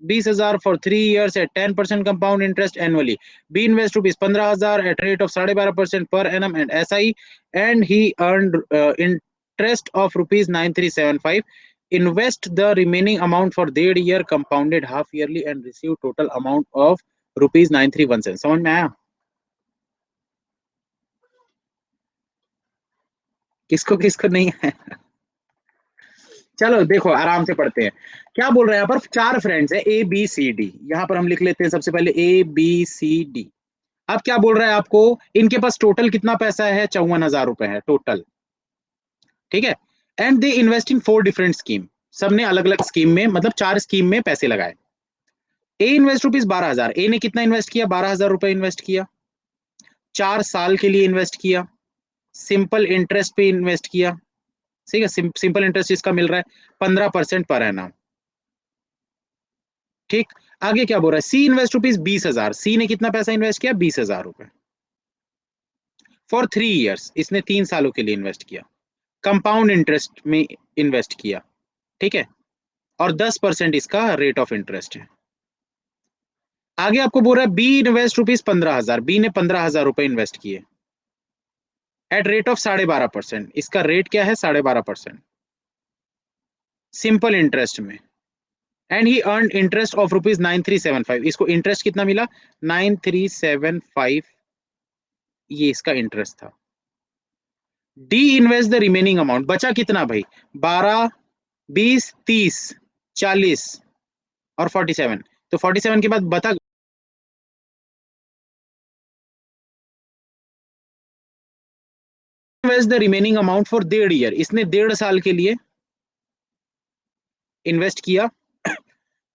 Speaker 1: 20,000 for 3 years at 10% compound interest annually. B invest rupees 15,000 at rate of 12.5% per annum and S I, and he earn interest of rupees 9,375। Invest the remaining amount for their year compounded half yearly and receive total amount of rupees 9,317। समझ में आया? किसको किसको नहीं है? चलो देखो आराम से पढ़ते हैं। क्या बोल रहे हैं यहाँ पर, चार फ्रेंड्स है ए बी सी डी, यहाँ पर हम लिख लेते हैं सबसे पहले ए बी सी डी। अब क्या बोल रहा है आपको, इनके पास टोटल कितना पैसा है, 54,000 रुपए है टोटल, ठीक है। And they invest in 4 different scheme, सबने अलग अलग स्कीम में, मतलब 4 स्कीम में पैसे लगाए। ए इन्वेस्ट ₹12,000, ए ने कितना इन्वेस्ट किया, 12,000 रुपए इन्वेस्ट किया, 4 साल के लिए इन्वेस्ट किया, सिंपल इंटरेस्ट पे इन्वेस्ट किया, ठीक है। सिंपल इंटरेस्ट इसका मिल रहा है 15% पर एनम, ठीक। आगे क्या बोल रहा है, सी इन्वेस्ट ₹20,000, सी ने कितना पैसा इन्वेस्ट किया, 20,000 रुपए, फॉर 3 ईयर्स, इसने 3 सालों के लिए इन्वेस्ट किया, कंपाउंड इंटरेस्ट में इन्वेस्ट किया, ठीक है, और 10% इसका रेट ऑफ इंटरेस्ट है। आगे आपको बोल रहा है बी इन्वेस्ट ₹15,000, बी ने 15,000 रुपए इन्वेस्ट किए एट रेट ऑफ 12.5%, इसका रेट क्या है, 12.5%, सिंपल इंटरेस्ट में। And he earn interest of ₹9375, इसको इंटरेस्ट कितना मिला, 9375, ये इसका इंटरेस्ट था। D invest the remaining amount, बचा कितना भाई, 12, 20, 30, 40 और 47, तो 47 के बाद बता, invest the remaining amount for 1.5 year, इसने 1.5 साल के लिए इन्वेस्ट किया,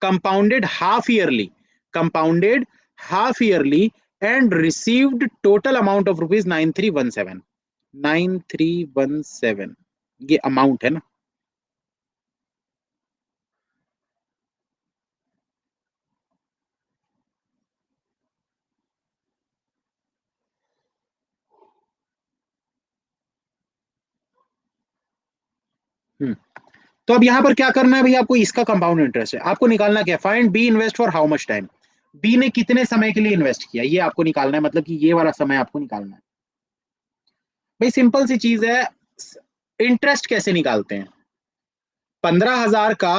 Speaker 1: compounded half yearly, compounded half yearly, and received total amount of ₹9317, 9317, ये अमाउंट है ना। तो अब यहां पर क्या करना है भैया, आपको इसका कंपाउंड इंटरेस्ट है, आपको निकालना क्या, find B invest for how much time, B ने कितने समय के लिए इन्वेस्ट किया, ये आपको निकालना है, मतलब कि ये वाला समय आपको निकालना है। भाई सिंपल सी चीज है, इंटरेस्ट कैसे निकालते हैं, 15,000 का,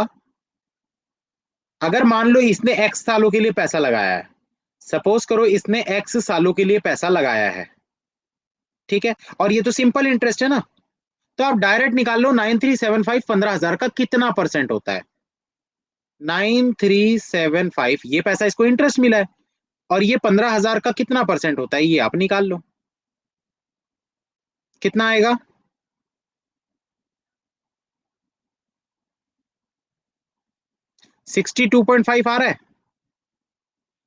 Speaker 1: अगर मान लो इसने एक्स सालों के लिए पैसा लगाया है, सपोज करो इसने एक्स सालों के लिए पैसा लगाया है, ठीक है, और ये तो सिंपल इंटरेस्ट है ना, तो आप डायरेक्ट निकाल लो 9375, 15,000 का कितना परसेंट होता है, 9375, ये पैसा इसको इंटरेस्ट मिला है, और ये 15,000 का कितना परसेंट होता है, ये आप निकाल लो, कितना आएगा, 62.5 आ रहा है।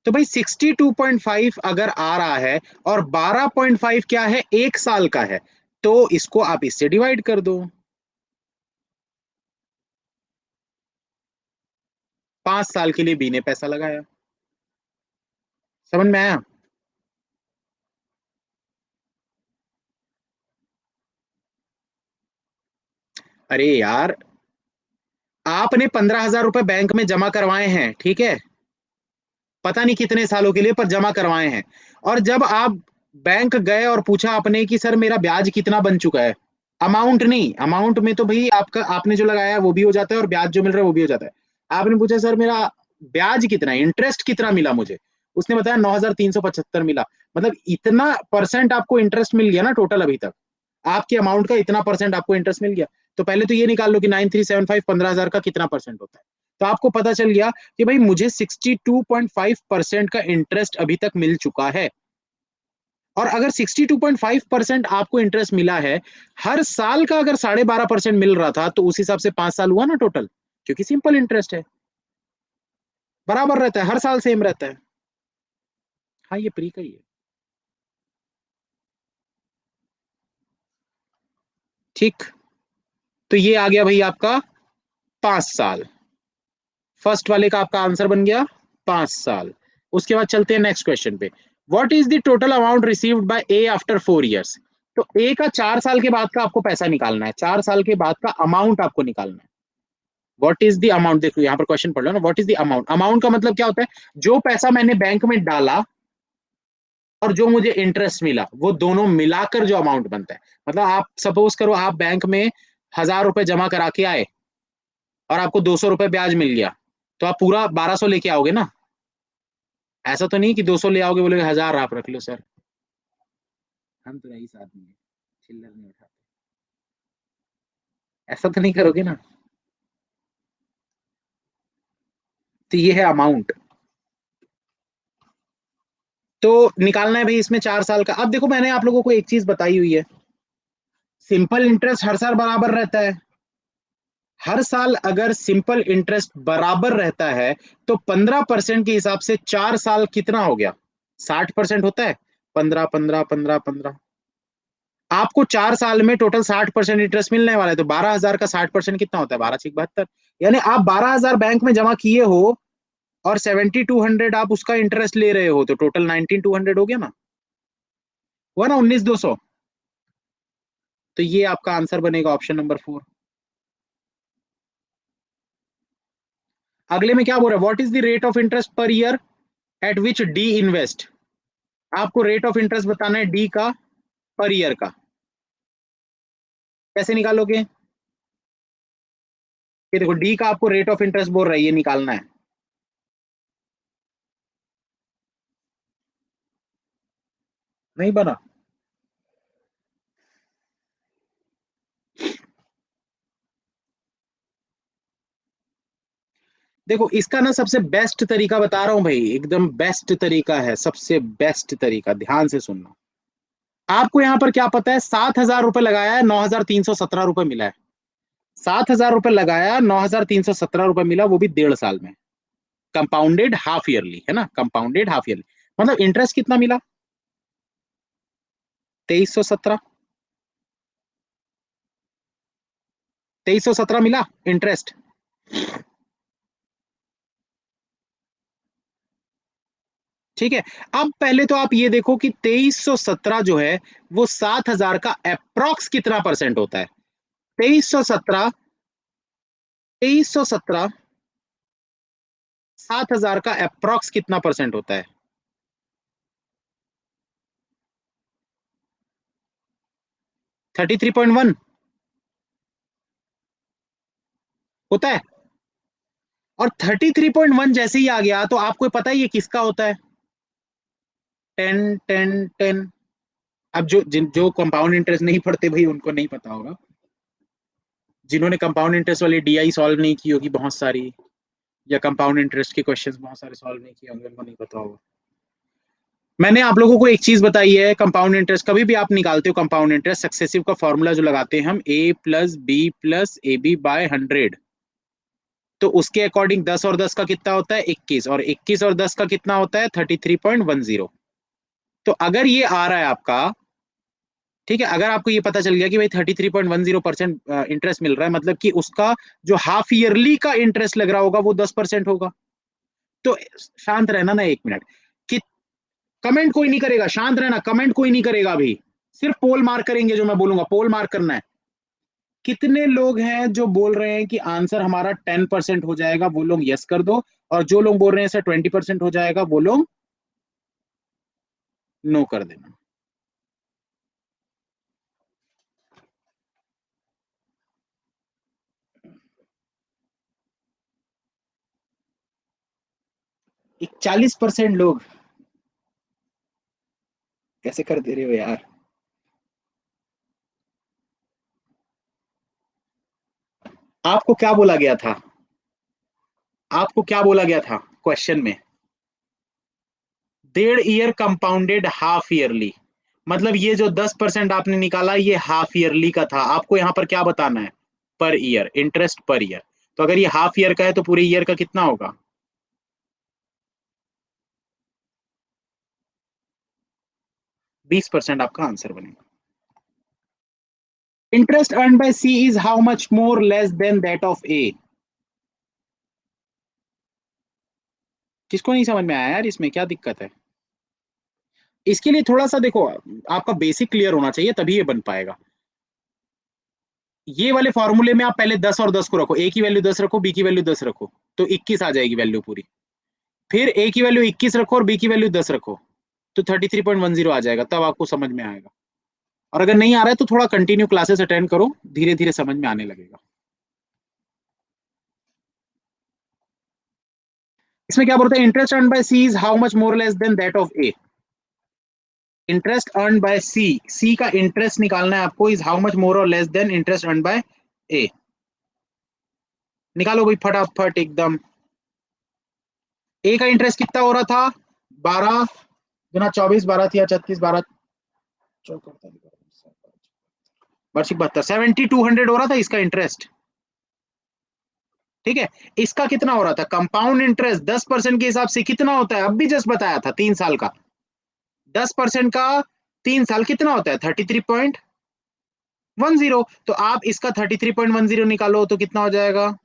Speaker 1: तो भाई 62.5 अगर आ रहा है, और 12.5 क्या है, 1 साल का है, तो इसको आप इससे डिवाइड कर दो, 5 साल के लिए बी ने पैसा लगाया, समझ में आया। अरे यार, आपने 15,000 रुपए बैंक में जमा करवाए हैं, ठीक है, पता नहीं कितने सालों के लिए पर जमा करवाए हैं, और जब आप बैंक गए और पूछा आपने कि सर मेरा ब्याज कितना बन चुका है, अमाउंट नहीं, अमाउंट में तो भाई आपका, आपने जो लगाया है वो भी हो जाता है और ब्याज जो मिल रहा है वो भी हो जाता है, आपने पूछा सर मेरा ब्याज कितना है, इंटरेस्ट कितना मिला मुझे, उसने बताया 9,375 मिला, मतलब इतना परसेंट आपको इंटरेस्ट मिल गया ना टोटल अभी तक, आपके अमाउंट का इतना परसेंट आपको इंटरेस्ट मिल गया। तो पहले तो ये निकाल लो कि 9375 15,000 का कितना परसेंट होता है, तो आपको पता चल गया कि भाई मुझे 62.5% का इंटरेस्ट अभी तक मिल चुका है। और अगर 62.5% आपको इंटरेस्ट मिला है, हर साल का अगर 12.5% मिल रहा था, तो उस हिसाब से 5 साल हुआ ना टोटल, क्योंकि सिंपल इंटरेस्ट है, बराबर रहता है, हर साल सेम रहता है। हाँ ये प्री का ही है, ठीक। तो ये आ गया भाई आपका 5 साल, फर्स्ट वाले का आपका आंसर बन गया 5 साल। उसके बाद चलते हैं नेक्स्ट क्वेश्चन पे, what is the total amount received by A after 4 years. तो ए का 4 साल के बाद का आपको पैसा निकालना है, 4 साल के बाद का अमाउंट आपको निकालना है। व्हाट इज द अमाउंट, देखो यहाँ पर क्वेश्चन पढ़ लो ना, what is the amount, amount का मतलब क्या होता है, जो पैसा मैंने बैंक में डाला और जो मुझे इंटरेस्ट मिला, वो दोनों मिलाकर जो अमाउंट बनता है। मतलब आप सपोज करो आप बैंक में 1,000 रुपए जमा करा के आए और आपको 200 रुपए ब्याज मिल गया, तो आप पूरा 1,200 लेके आओगे ना, ऐसा तो नहीं कि 200 ले आओगे बोलेगे 1,000 आप रख लो सर, हम तो रईस आदमी है, चिल्लर नहीं उठाते। ऐसा तो नहीं करोगे ना? तो ये है अमाउंट। तो निकालना है भाई इसमें 4 साल का। अब देखो मैंने आप लोगों को एक चीज बताई हुई है, सिंपल इंटरेस्ट हर साल बराबर रहता है। हर साल अगर सिंपल इंटरेस्ट बराबर रहता है तो 15% के हिसाब से 4 साल कितना हो गया? 60% होता है। 15 15 15 15। आपको 4 साल में टोटल 60% इंटरेस्ट मिलने वाला है, तो 12,000 का 60% कितना होता है? 12×6 = 72। यानी आप 12,000 बैंक में जमा किए हो और 7,200 आप उसका इंटरेस्ट ले रहे हो, तो टोटल 19,200 हो गया ना? हुआ ना 19,200? तो ये आपका आंसर बनेगा ऑप्शन नंबर 4। अगले में क्या बोल रहा है? What is the rate of interest per year eight which D invest. आपको रेट ऑफ इंटरेस्ट बताना है डी का, पर ईयर का। कैसे निकालोगे? ये देखो डी का आपको रेट ऑफ इंटरेस्ट बोल रहा है, ये निकालना है। नहीं बना? देखो इसका ना सबसे बेस्ट तरीका बता रहा हूं भाई, एकदम बेस्ट तरीका है, सबसे बेस्ट तरीका, ध्यान से सुनना। आपको यहां पर क्या पता है, 7,000 रुपए लगाया है, 9,317 रुपए मिला है। 7,000 रुपए लगाया, 9,317 रुपए मिला, वो भी 1.5 साल में। कंपाउंडेड हाफ ईयरली है ना, कंपाउंडेड हाफ ईयरली। मतलब इंटरेस्ट कितना मिला? 2,317। 2,317 मिला इंटरेस्ट। ठीक है। अब पहले तो आप ये देखो कि 2,317 जो है वो 7,000 का अप्रोक्स कितना परसेंट होता है? 2,317, 2,317 7,000 का अप्रोक्स कितना परसेंट होता है? 33.1 होता है। और 33.1 जैसे ही आ गया तो आपको पता ही है किसका होता है? 10 10 10। अब जो कंपाउंड इंटरेस्ट नहीं पढ़ते भाई उनको नहीं पता होगा। जिन्होंने कंपाउंड इंटरेस्ट वाली डीआई सॉल्व नहीं की होगी बहुत सारी, या कंपाउंड इंटरेस्ट के क्वेश्चंस बहुत सारे सॉल्व नहीं किए होंगे, उनको नहीं पता होगा। मैंने आप लोगों को एक चीज बताई है, कंपाउंड इंटरेस्ट कभी भी आप निकालते हो कंपाउंड इंटरेस्ट, सक्सेसिव का फॉर्मूला जो लगाते हैं हम, A+B+AB/100। तो उसके अकॉर्डिंग 10 और 10 का कितना होता है? 21, और 21 और 10 का कितना होता है? 33.10। तो अगर ये आ रहा है आपका, ठीक है, अगर आपको ये पता चल गया कि भाई 33.10% इंटरेस्ट मिल रहा है, मतलब कि उसका जो हाफ ईयरली का इंटरेस्ट लग रहा होगा वो 10% होगा। तो शांत रहना ना 1 मिनट, कि कमेंट कोई नहीं करेगा, शांत रहना, कमेंट कोई नहीं करेगा अभी। सिर्फ पोल मार्क करेंगे, जो मैं बोलूंगा पोल मार्क करना है। कितने लोग हैं जो बोल रहे हैं कि आंसर हमारा 10% हो जाएगा, वो लोग यस कर दो। और जो लोग बोल रहे हैं सर 20% हो जाएगा, वो लोग नो कर देना। 41% लोग कैसे कर दे रहे हो यार? आपको क्या बोला गया था? आपको क्या बोला गया था क्वेश्चन में? 1.5 ईयर कंपाउंडेड हाफ ईयरली। मतलब ये जो 10% आपने निकाला ये हाफ ईयरली का था, आपको यहाँ पर क्या बताना है? Per year, interest per year. तो अगर ये हाफ ईयर का है तो पूरे ईयर का कितना होगा? 20% आपका आंसर बनेगा। Interest earn by C is how much more less than that of A. किसको नहीं समझ में आया यार, इसमें क्या दिक्कत है? इसके लिए थोड़ा सा देखो, आपका बेसिक क्लियर होना चाहिए तभी ये बन पाएगा। ये वाले फॉर्मूले में आप पहले 10 और 10 को रखो, ए की वैल्यू 10 रखो, बी की वैल्यू 10 रखो, तो 21 आ जाएगी वैल्यू पूरी। फिर ए की वैल्यू 21 रखो और बी की वैल्यू 10 रखो, तो 33.10 आ जाएगा, तब आपको समझ में आएगा। और अगर नहीं आ रहा है तो थोड़ा कंटिन्यू क्लासेस अटेंड करो, धीरे धीरे समझ में आने लगेगा। इसमें क्या बोलते हैं? Interest earn by C is how much more less than that of A. Interest earn by C, C का इंटरेस्ट निकालना है आपको, इज हाउ मच मोर और less than interest earn by A, निकालो भाई फटाफट एकदम। ए का इंटरेस्ट कितना हो रहा था? 12 × 24, 12 × 36, 12 वार्षिक 72, 7200 हो रहा था इसका इंटरेस्ट। ठीक है, इसका कितना हो रहा था? कंपाउंड इंटरेस्ट 10% के हिसाब से कितना होता है? अब भी जस्ट बताया था, 3 साल का 10% का 3 साल कितना होता है? 33.10। तो आप इसका 33.10 निकालो तो कितना हो जाएगा?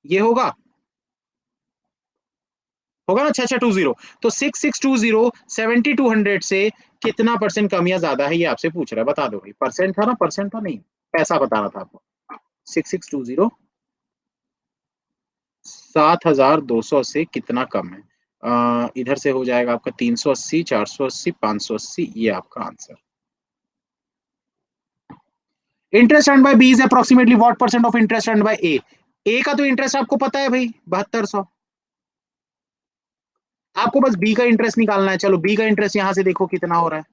Speaker 1: ये होगा होगा ना 6620। तो 6620 7200 से कितना परसेंट कम या ज्यादा है, ये आपसे पूछ रहा है, बता दो भाई। परसेंट था ना? परसेंट था नहीं, पैसा बताना था आपको। 6620 7200 कितना कम है? इधर से हो जाएगा आपका 380, 480, 580, ये आपका answer. Interest earn by B is approximately what percent of interest earn by A? A का तो इंटरेस्ट आपको पता है भाई, 7200। आपको बस बी का इंटरेस्ट निकालना है। चलो बी का इंटरेस्ट यहां से देखो कितना हो रहा है।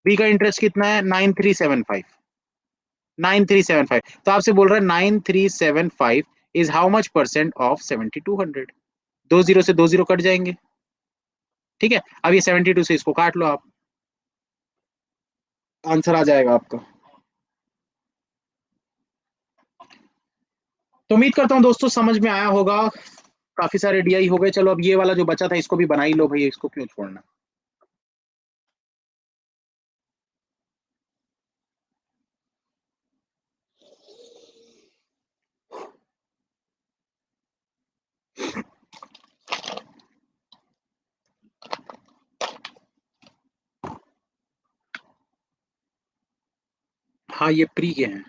Speaker 1: बी का इंटरेस्ट कितना है? 9375। 9375, तो आपसे बोल रहा है 9375 is how much percent of 7200। 20 से 20 कट जाएंगे। ठीक है, अब ये 72 से इसको काट लो आप, आंसर आ जाएगा आपका। तो उम्मीद करता हूँ दोस्तों समझ में आया होगा। काफी सारे डीआई हो गए। चलो अब ये वाला जो बचा था इसको भी बना ही लो भाई, इसको क्यों छोड़ना। हाँ ये प्री के हैं।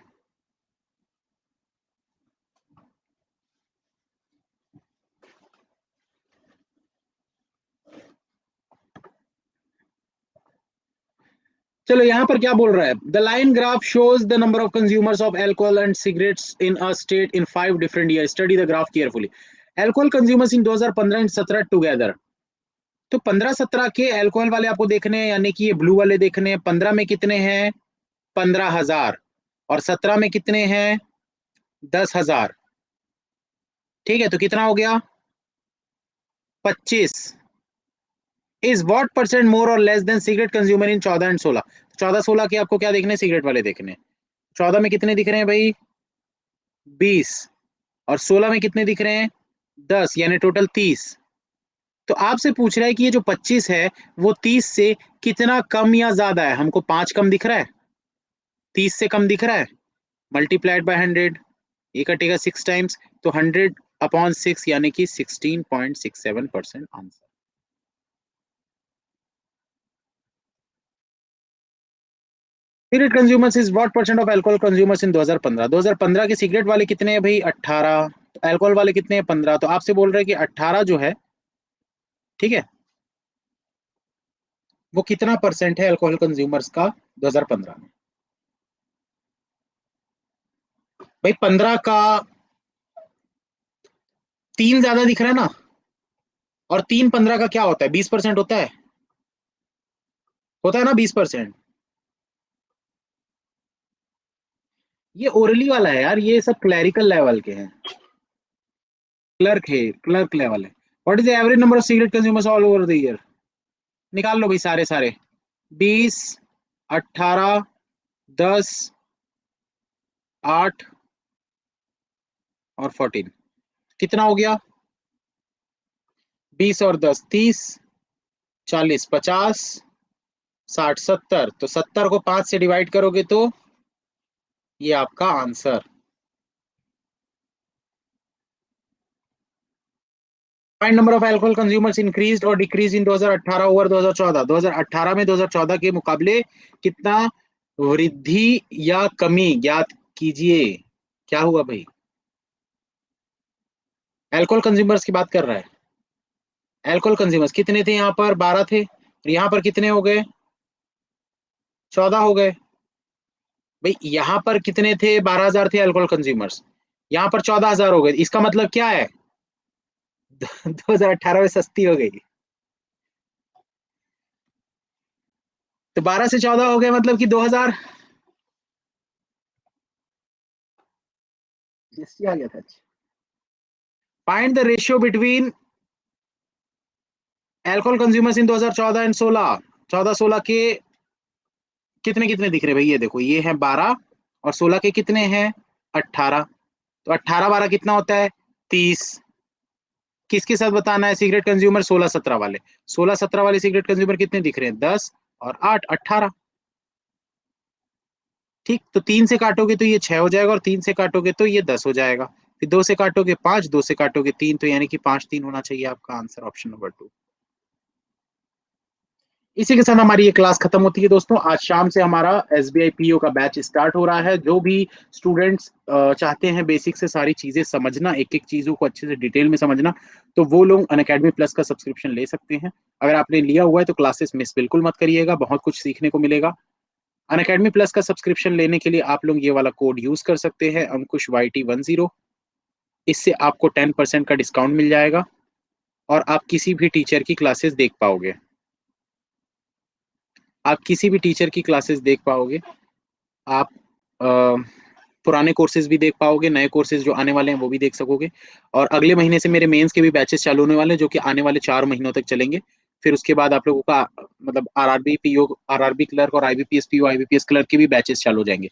Speaker 1: चलो यहाँ पर क्या बोल रहा है? The line graph shows the number of consumers of alcohol and cigarettes in a state in 5 different year. Study the graph carefully. Alcohol consumers in 2015 and 17 together. तो 15-17 के अल्कोहल वाले आपको देखने हैं, यानी कि ये ब्लू वाले देखने हैं। 15 में कितने हैं? 15,000। और 17 में कितने हैं? 10,000। ठीक है, तो कितना हो गया? 25। इज व्हाट परसेंट मोर और less then cigarette consumer in 14 and 16? 14-16 के आपको क्या देखने? सिगरेट वाले देखने। 14 में कितने दिख रहे हैं भाई? 20। और 16 में कितने दिख रहे हैं? 10, यानी टोटल 30। तो आपसे पूछ रहा है कि ये जो 25 है वो 30 से कितना कम या ज्यादा है? हमको 5 कम दिख रहा है, 30 से कम दिख रहा है। मल्टीप्लाइड बाय 100, ये कटेगा 6 टाइम्स, तो 100/6 यानी कि 16.67% answer. Cigarette consumers is what percent of alcohol consumers इन 2015? 2015 के सिगरेट वाले कितने हैं भाई? 18। तो अल्कोहल वाले कितने हैं? 15। तो आपसे बोल रहे हैं कि 18 जो है, ठीक है, वो कितना परसेंट है अल्कोहल कंज्यूमर्स का 2015 में? भाई 15 का 3 ज्यादा दिख रहा है ना? और 3 15 का क्या होता है? 20% होता है ना 20%। ये ओरली वाला है यार, ये सब क्लैरिकल लेवल के हैं। क्लर्क है, क्लर्क लेवल है। What is the average number of cigarette consumers all over the year? निकाल लो भाई सारे सारे। 20, 18, 10, 8 और 14, कितना हो गया? 20 और 10 30, 40 50, 60 70। तो 70 को 5 से डिवाइड करोगे तो ये आपका आंसर। Find number of alcohol consumers increased और डिक्रीज इन 2018 ओवर 2014। 2018 में 2014 के मुकाबले कितना वृद्धि या कमी ज्ञात कीजिए। क्या हुआ भाई? अल्कोहल कंज्यूमर्स की बात कर रहा है। अल्कोहल कंज्यूमर्स कितने थे? यहाँ पर 12 थे, और यहाँ पर कितने हो गए? 14 हो गए। भाई यहाँ पर कितने थे? 12,000 थे अल्कोहल कंज्यूमर्स, यहाँ पर 14,000 हो गए। इसका मतलब क्या है? 2018 में सस्ती हो गई। तो 12 से 14 हो गए, मतलब कि 2000 आ गया था। Find the ratio between alcohol consumers in 2014 and 16। 14-16 के कितने कितने दिख रहे भाई, ये देखो, ये है 12 और 16 के कितने हैं 18। तो 18-12 कितना होता है 30। किसके साथ बताना है, सिगरेट कंज्यूमर 16-17 वाले। 16-17 वाले सिगरेट कंज्यूमर कितने दिख रहे हैं 10 और 8 18। ठीक, तो 3 से काटोगे तो ये 6 हो जाएगा और 3 से काटोगे तो ये 10 हो जाएगा। फिर 2 से काटोगे 5, 2 से काटोगे 3, तो यानी कि 5-3 होना चाहिए आपका आंसर, ऑप्शन नंबर 2। इसी के साथ हमारी ये क्लास खत्म होती है दोस्तों। आज शाम से हमारा एसबीआई पीओ का बैच स्टार्ट हो रहा है। जो भी स्टूडेंट्स चाहते हैं बेसिक से सारी चीजें समझना, एक एक चीजों को अच्छे से डिटेल में समझना, तो वो लोग अनअकैडमी प्लस का सब्सक्रिप्शन ले सकते हैं। अगर आपने लिया हुआ है तो क्लासेस मिस बिल्कुल मत करिएगा, बहुत कुछ सीखने को मिलेगा। अनअकैडमी प्लस का सब्सक्रिप्शन लेने के लिए आप लोग ये वाला कोड यूज कर सकते हैं, अंकुश YT10। इससे आपको 10% का डिस्काउंट मिल जाएगा और आप किसी भी टीचर की क्लासेस देख पाओगे। आप किसी भी टीचर की क्लासेस देख पाओगे। आप अ, पुराने कोर्सेज भी देख पाओगे, नए कोर्सेज जो आने वाले हैं वो भी देख सकोगे। और अगले महीने से मेरे मेंस के भी बैचेस चालू होने वाले हैं, जो कि आने वाले 4 महीनों तक चलेंगे। फिर उसके बाद आप लोगों का मतलब आरआरबी पीओ, आरआरबी क्लर्क और आईबीपीएस पीओ, आईबीपीएस क्लर्क के भी बैचेस चालू हो जाएंगे।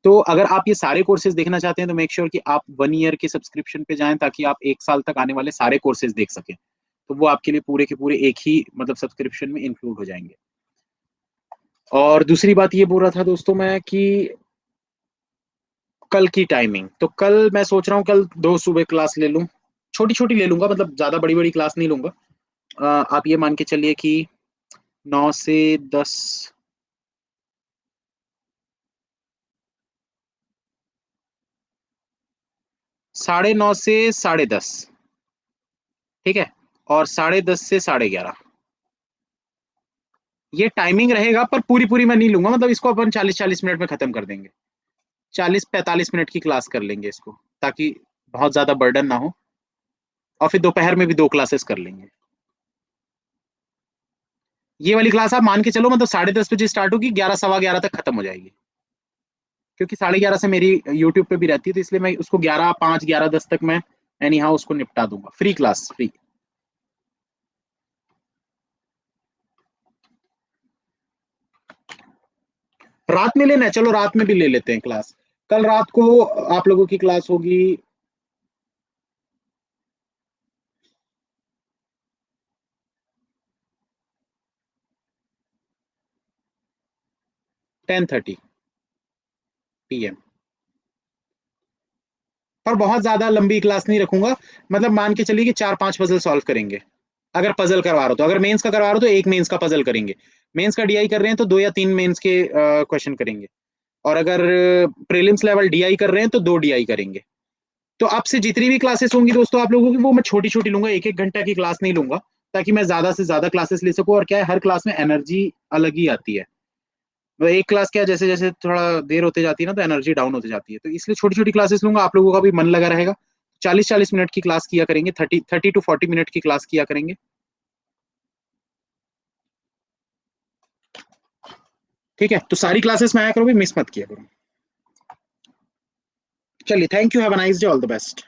Speaker 1: तो अगर आप ये सारे कोर्सेज देखना चाहते हैं तो मेक श्योर कि आप 1 ईयर के सब्सक्रिप्शन पे जाएं, ताकि आप 1 साल तक आने वाले सारे कोर्सेज देख सकें। तो वो आपके लिए पूरे के पूरे एक ही मतलब सब्सक्रिप्शन में इंक्लूड हो जाएंगे। और दूसरी बात ये बोल रहा था दोस्तों मैं कि कल की टाइमिंग, तो कल मैं सोच रहा हूँ कल 2 सुबह क्लास ले लूँ। छोटी छोटी ले लूंगा, मतलब ज्यादा बड़ी बड़ी क्लास नहीं लूंगा। आप ये मान के चलिए कि 9 से 10, 9:30 से 10:30। ठीक है, और 10:30 से 11:30। ये टाइमिंग रहेगा, पर पूरी पूरी मैं नहीं लूंगा, मतलब इसको अपन 40-40 मिनट में खत्म कर देंगे। 40-45 मिनट की क्लास कर लेंगे इसको, ताकि बहुत ज्यादा बर्डन ना हो। और फिर दोपहर में भी 2 क्लासेस कर लेंगे। ये वाली क्लास आप मान के चलो, मतलब 10:30 बजे स्टार्ट होगी, 11 सवा 11 तक खत्म हो जाएगी। क्योंकि 11:30 से मेरी यूट्यूब पे भी रहती है, तो इसलिए मैं उसको 11:05 11:10 तक मैं एनी हाउ उसको निपटा दूंगा। Free class, free. रात में लेना है, चलो रात में भी ले लेते हैं क्लास। कल रात को आप लोगों की क्लास होगी 10:30 PM। पर बहुत ज्यादा लंबी क्लास नहीं रखूंगा। मतलब मान के चलिए कि 4-5 पजल सॉल्व करेंगे। अगर पजल करवा रहा हो तो, अगर मेंस का करवा रहा हो तो एक मेंस का पजल करेंगे। मेंस का डीआई कर रहे हैं तो 2 या 3 मेंस के क्वेश्चन करेंगे। और अगर प्रीलिम्स लेवल डीआई कर रहे हैं तो 2 डीआई करेंगे। तो आपसे जितनी भी क्लासेस होंगी दोस्तों आप लोगों की, वो मैं छोटी छोटी लूंगा, 1-1 घंटा की क्लास नहीं लूंगा। ताकि मैं ज्यादा से ज्यादा क्लासेस ले सकूं। और क्या है, हर क्लास में एनर्जी अलग ही आती है। तो एक क्लास क्या है, जैसे जैसे थोड़ा देर होते जाती है ना, तो एनर्जी डाउन होती जाती है। तो इसलिए छोटी छोटी क्लासेस लूंगा, आप लोगों का भी मन लगा रहेगा। 40-40 मिनट की क्लास किया करेंगे, 30-30 to 40 मिनट की क्लास किया करेंगे। ठीक है, तो सारी क्लासेस में आया करोगे, मिस मत किया करो। चलिए, thank you, have a nice day, all the best.